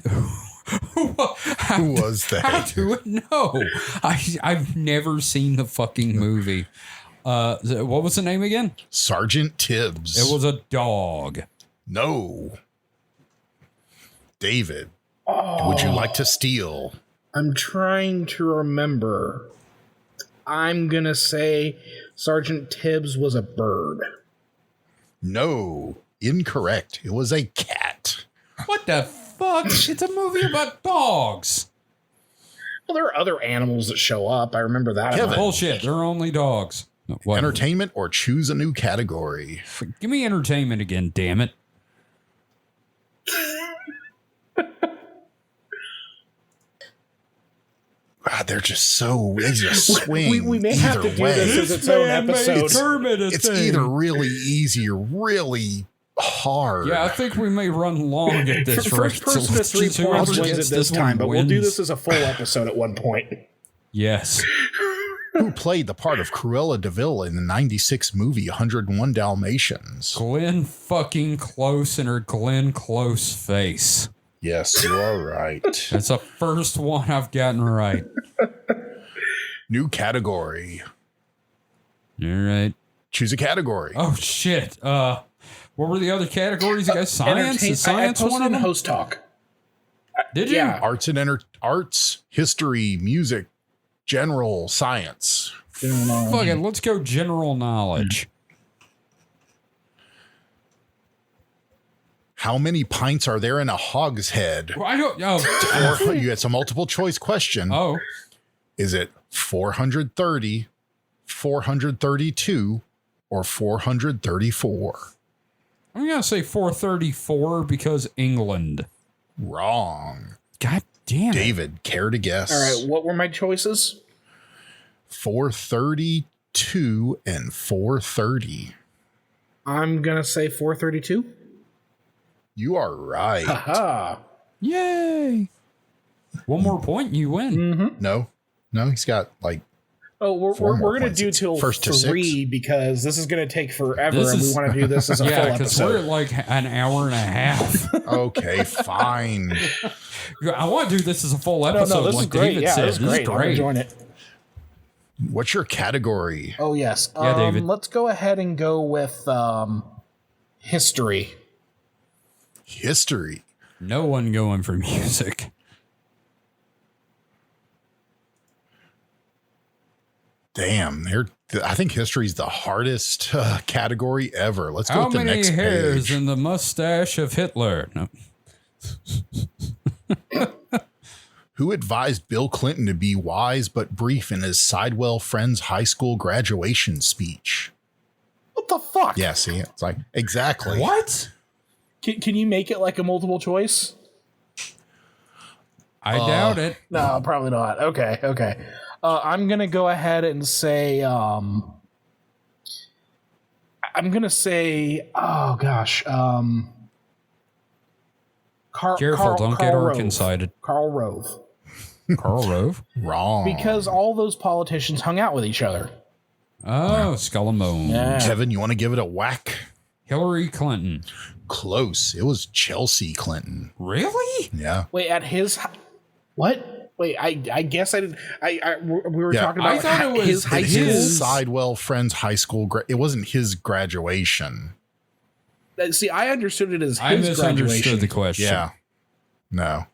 Who was that? How do it know? I've never seen the fucking movie. What was the name again? Sergeant Tibbs. It was a dog. No. David, would you like to steal? I'm trying to remember. I'm going to say Sergeant Tibbs was a bird. No, incorrect. It was a cat. What the fuck? It's a movie about dogs. Well, there are other animals that show up. I remember that. Kevin. Bullshit. They're only dogs. What? Entertainment or choose a new category. Give me entertainment again, damn it. God, they just swing. We may have to do this as its own episode. It's either really easy or really hard. Yeah, I think we may run long at this rate. First person to 3 points wins it this time, but we'll do this as a full episode at one point. Yes. Who played the part of Cruella de Vil in the 96 movie 101 Dalmatians? Glenn fucking Close and her Glenn Close face. Yes, you are right. That's the first one I've gotten right. New category. All right. Choose a category. Oh, shit. What were the other categories? You guys, science? Is science I one of them? Host Talk. Did you? Yeah. Arts, history, music, general science. Fuck it. Let's go general knowledge. How many pints are there in a hogshead? Well, I don't know. Or you had some multiple choice question. Oh. Is it 430, 432, or 434? I'm going to say 434 because England. Wrong. God damn it. David, care to guess? All right, what were my choices? 432 and 430. I'm going to say 432. You are right. Haha. Yay. One more point, you win. Mm-hmm. No, he's got like. Oh, we're going to do till first to 3 because this is going to take forever, This and we is- want to do this as a full Yeah, because we're episode. at like an hour and a half. Okay, fine. I want to do this as a full No, episode, this is like great. David Yeah, said. this is great. I'm enjoying it. What's your category? Oh, yes. Yeah, David. Let's go ahead and go with history. History. No one going for music. Damn, I think history is the hardest category ever. Let's go How with the many next hairs page. in the mustache of Hitler? No. Who advised Bill Clinton to be wise but brief in his Sidewell Friends High School graduation speech? What the fuck? fuck? Yeah, see, it's like, exactly. What? Can you make it like a multiple choice? I doubt it. No, probably not. Okay. I'm gonna go ahead and say. I'm gonna say. Oh gosh. Careful, don't get Rove. Arkansas-sided. Karl Rove. Karl Rove? Wrong. Because all those politicians hung out with each other. Oh, Skull and Bones. Yeah. Kevin, you want to give it a whack? Hillary Clinton. Close. It was Chelsea Clinton. Really? Yeah. Wait, at his what? Wait, I guess I didn't. We were talking about I thought it was his high His school. Sidewell Friends High School. It wasn't his graduation. See, I understood it as his I misunderstood graduation. the question. Yeah. No.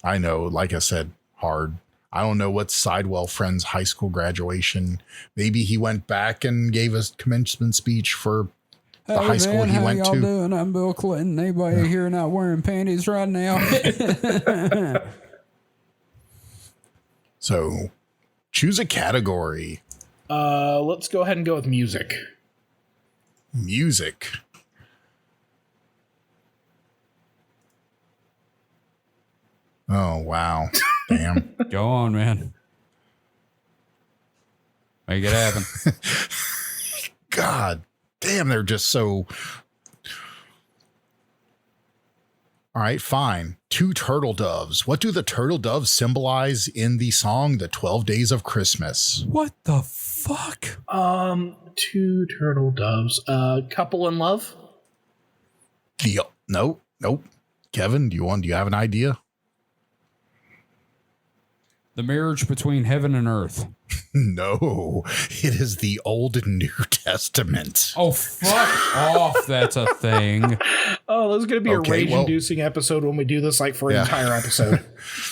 I know. Like I said, hard. I don't know what Sidewell Friends High School graduation. Maybe he went back and gave a commencement speech for the high school he went y'all to. Doing? I'm Bill Clinton. Anybody here not wearing panties right now? So choose a category. Let's go ahead and go with music. Music. Oh, wow. Damn. Go on, man. Make it happen. God damn, they're just so. All right, fine. 2 turtle doves. What do the turtle doves symbolize in the song The 12 Days of Christmas? What the fuck? 2 turtle doves. Couple in love. Nope. Kevin, do you have an idea? The marriage between heaven and earth. No, it is the Old New Testament. Oh, fuck off. That's a thing. Oh, this is going to be Okay, a rage-inducing episode when we do this, like, for an entire episode.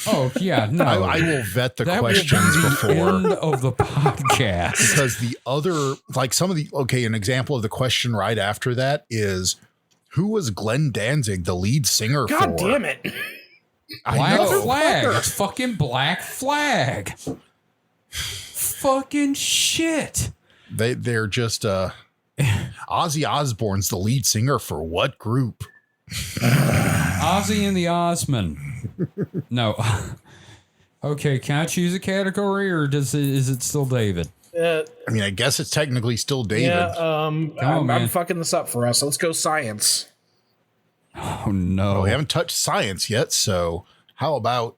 Oh, yeah. No. I will vet the that questions will be the before. end of the podcast. Because the other, like some of the, an example of the question right after that is, who was Glenn Danzig the lead singer for? God damn it. Black know. Flag. It's fucking Black Flag. Fucking shit. They're just Ozzy Osbourne's the lead singer for what group? Ozzy and the Osmond. No. Okay, can I choose a category or is it still David? I mean, I guess it's technically still David. Yeah, I'm fucking this up for us. Let's go science. Oh no. Well, we haven't touched science yet, so how about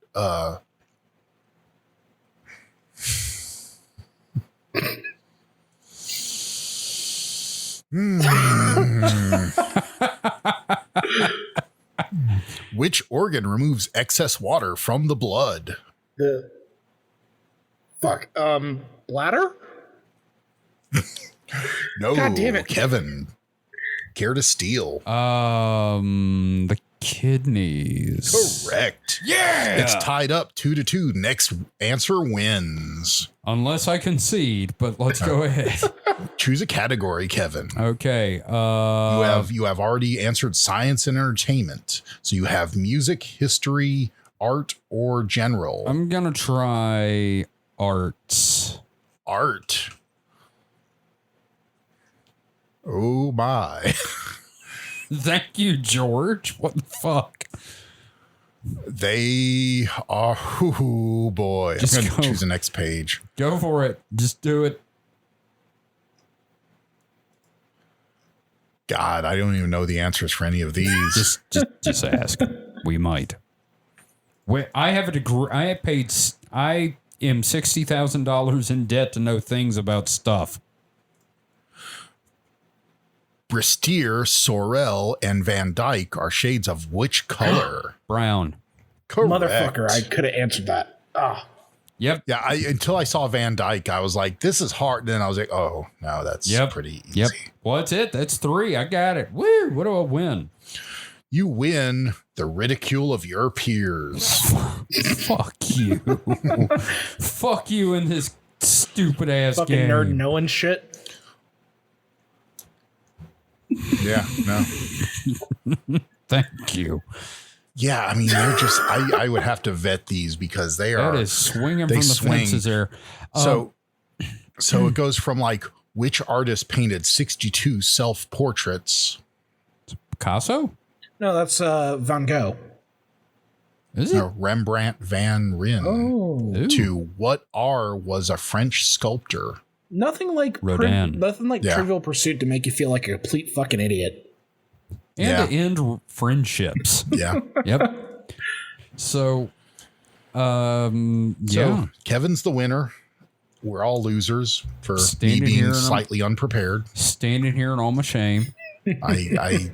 which organ removes excess water from the blood? The fuck. Bladder? No, God damn it. Kevin. Care to steal? The kidneys. Correct. Yeah. It's tied up 2-2. Next answer wins. Unless I concede, but let's go ahead. Choose a category, Kevin. Okay. You have already answered science and entertainment. So you have music, history, art, or general. I'm gonna try arts. Art. Oh my. Thank you, George. What the fuck? They are, oh boy. Just I'm going to go. choose the next page. Go for it. Just do it. God, I don't even know the answers for any of these. Just ask. We might. Wait, I have a degree. I am $60,000 in debt to know things about stuff. Bristier, Sorel, and Van Dyke are shades of which color? Brown. Correct. Motherfucker, I could have answered that. Ah. Yep. Yeah, until I saw Van Dyke, I was like, this is hard. Then I was like, oh, no, that's pretty easy. Yep. Well, that's it. That's 3. I got it. Woo. What do I win? You win the ridicule of your peers. Fuck you. Fuck you in this stupid ass Fucking game. nerd knowing shit. Yeah, no. Thank you. Yeah, I mean, they're just, I would have to vet these because they are. That is swinging they from the swing. fences there. So it goes from like Which artist painted 62 self-portraits? Picasso? No, that's Van Gogh. Is it? No, Rembrandt van Rijn. Oh. Ooh. To what R was a French sculptor? Nothing like Rodin. Yeah. Trivial Pursuit to make you feel like a complete fucking idiot. And to end friendships. Yeah. Yep. So, So Kevin's the winner. We're all losers for Standing me here being and slightly unprepared. standing here in all my shame. I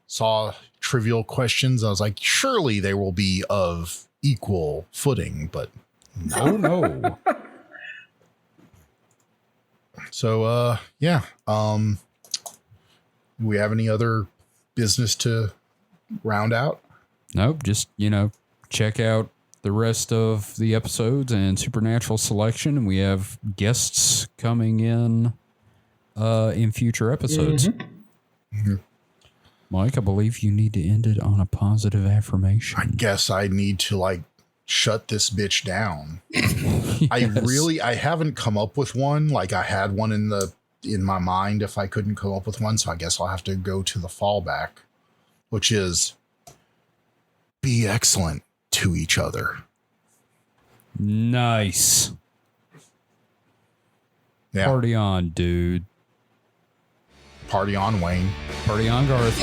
saw trivial questions. I was like, surely they will be of equal footing, but Oh, no. so yeah. Do we have any other business to round out? Nope. Just, check out the rest of the episodes and Supernatural Selection. And we have guests coming in future episodes. Mm-hmm. Mike, I believe you need to end it on a positive affirmation. I guess I need to shut this bitch down. Yes. I haven't come up with one. Like I had one in my mind if I couldn't come up with one. So I guess I'll have to go to the fallback, which is be excellent to each other. Nice. Yeah. Party on, dude. Party on, Wayne. Party on, Garth.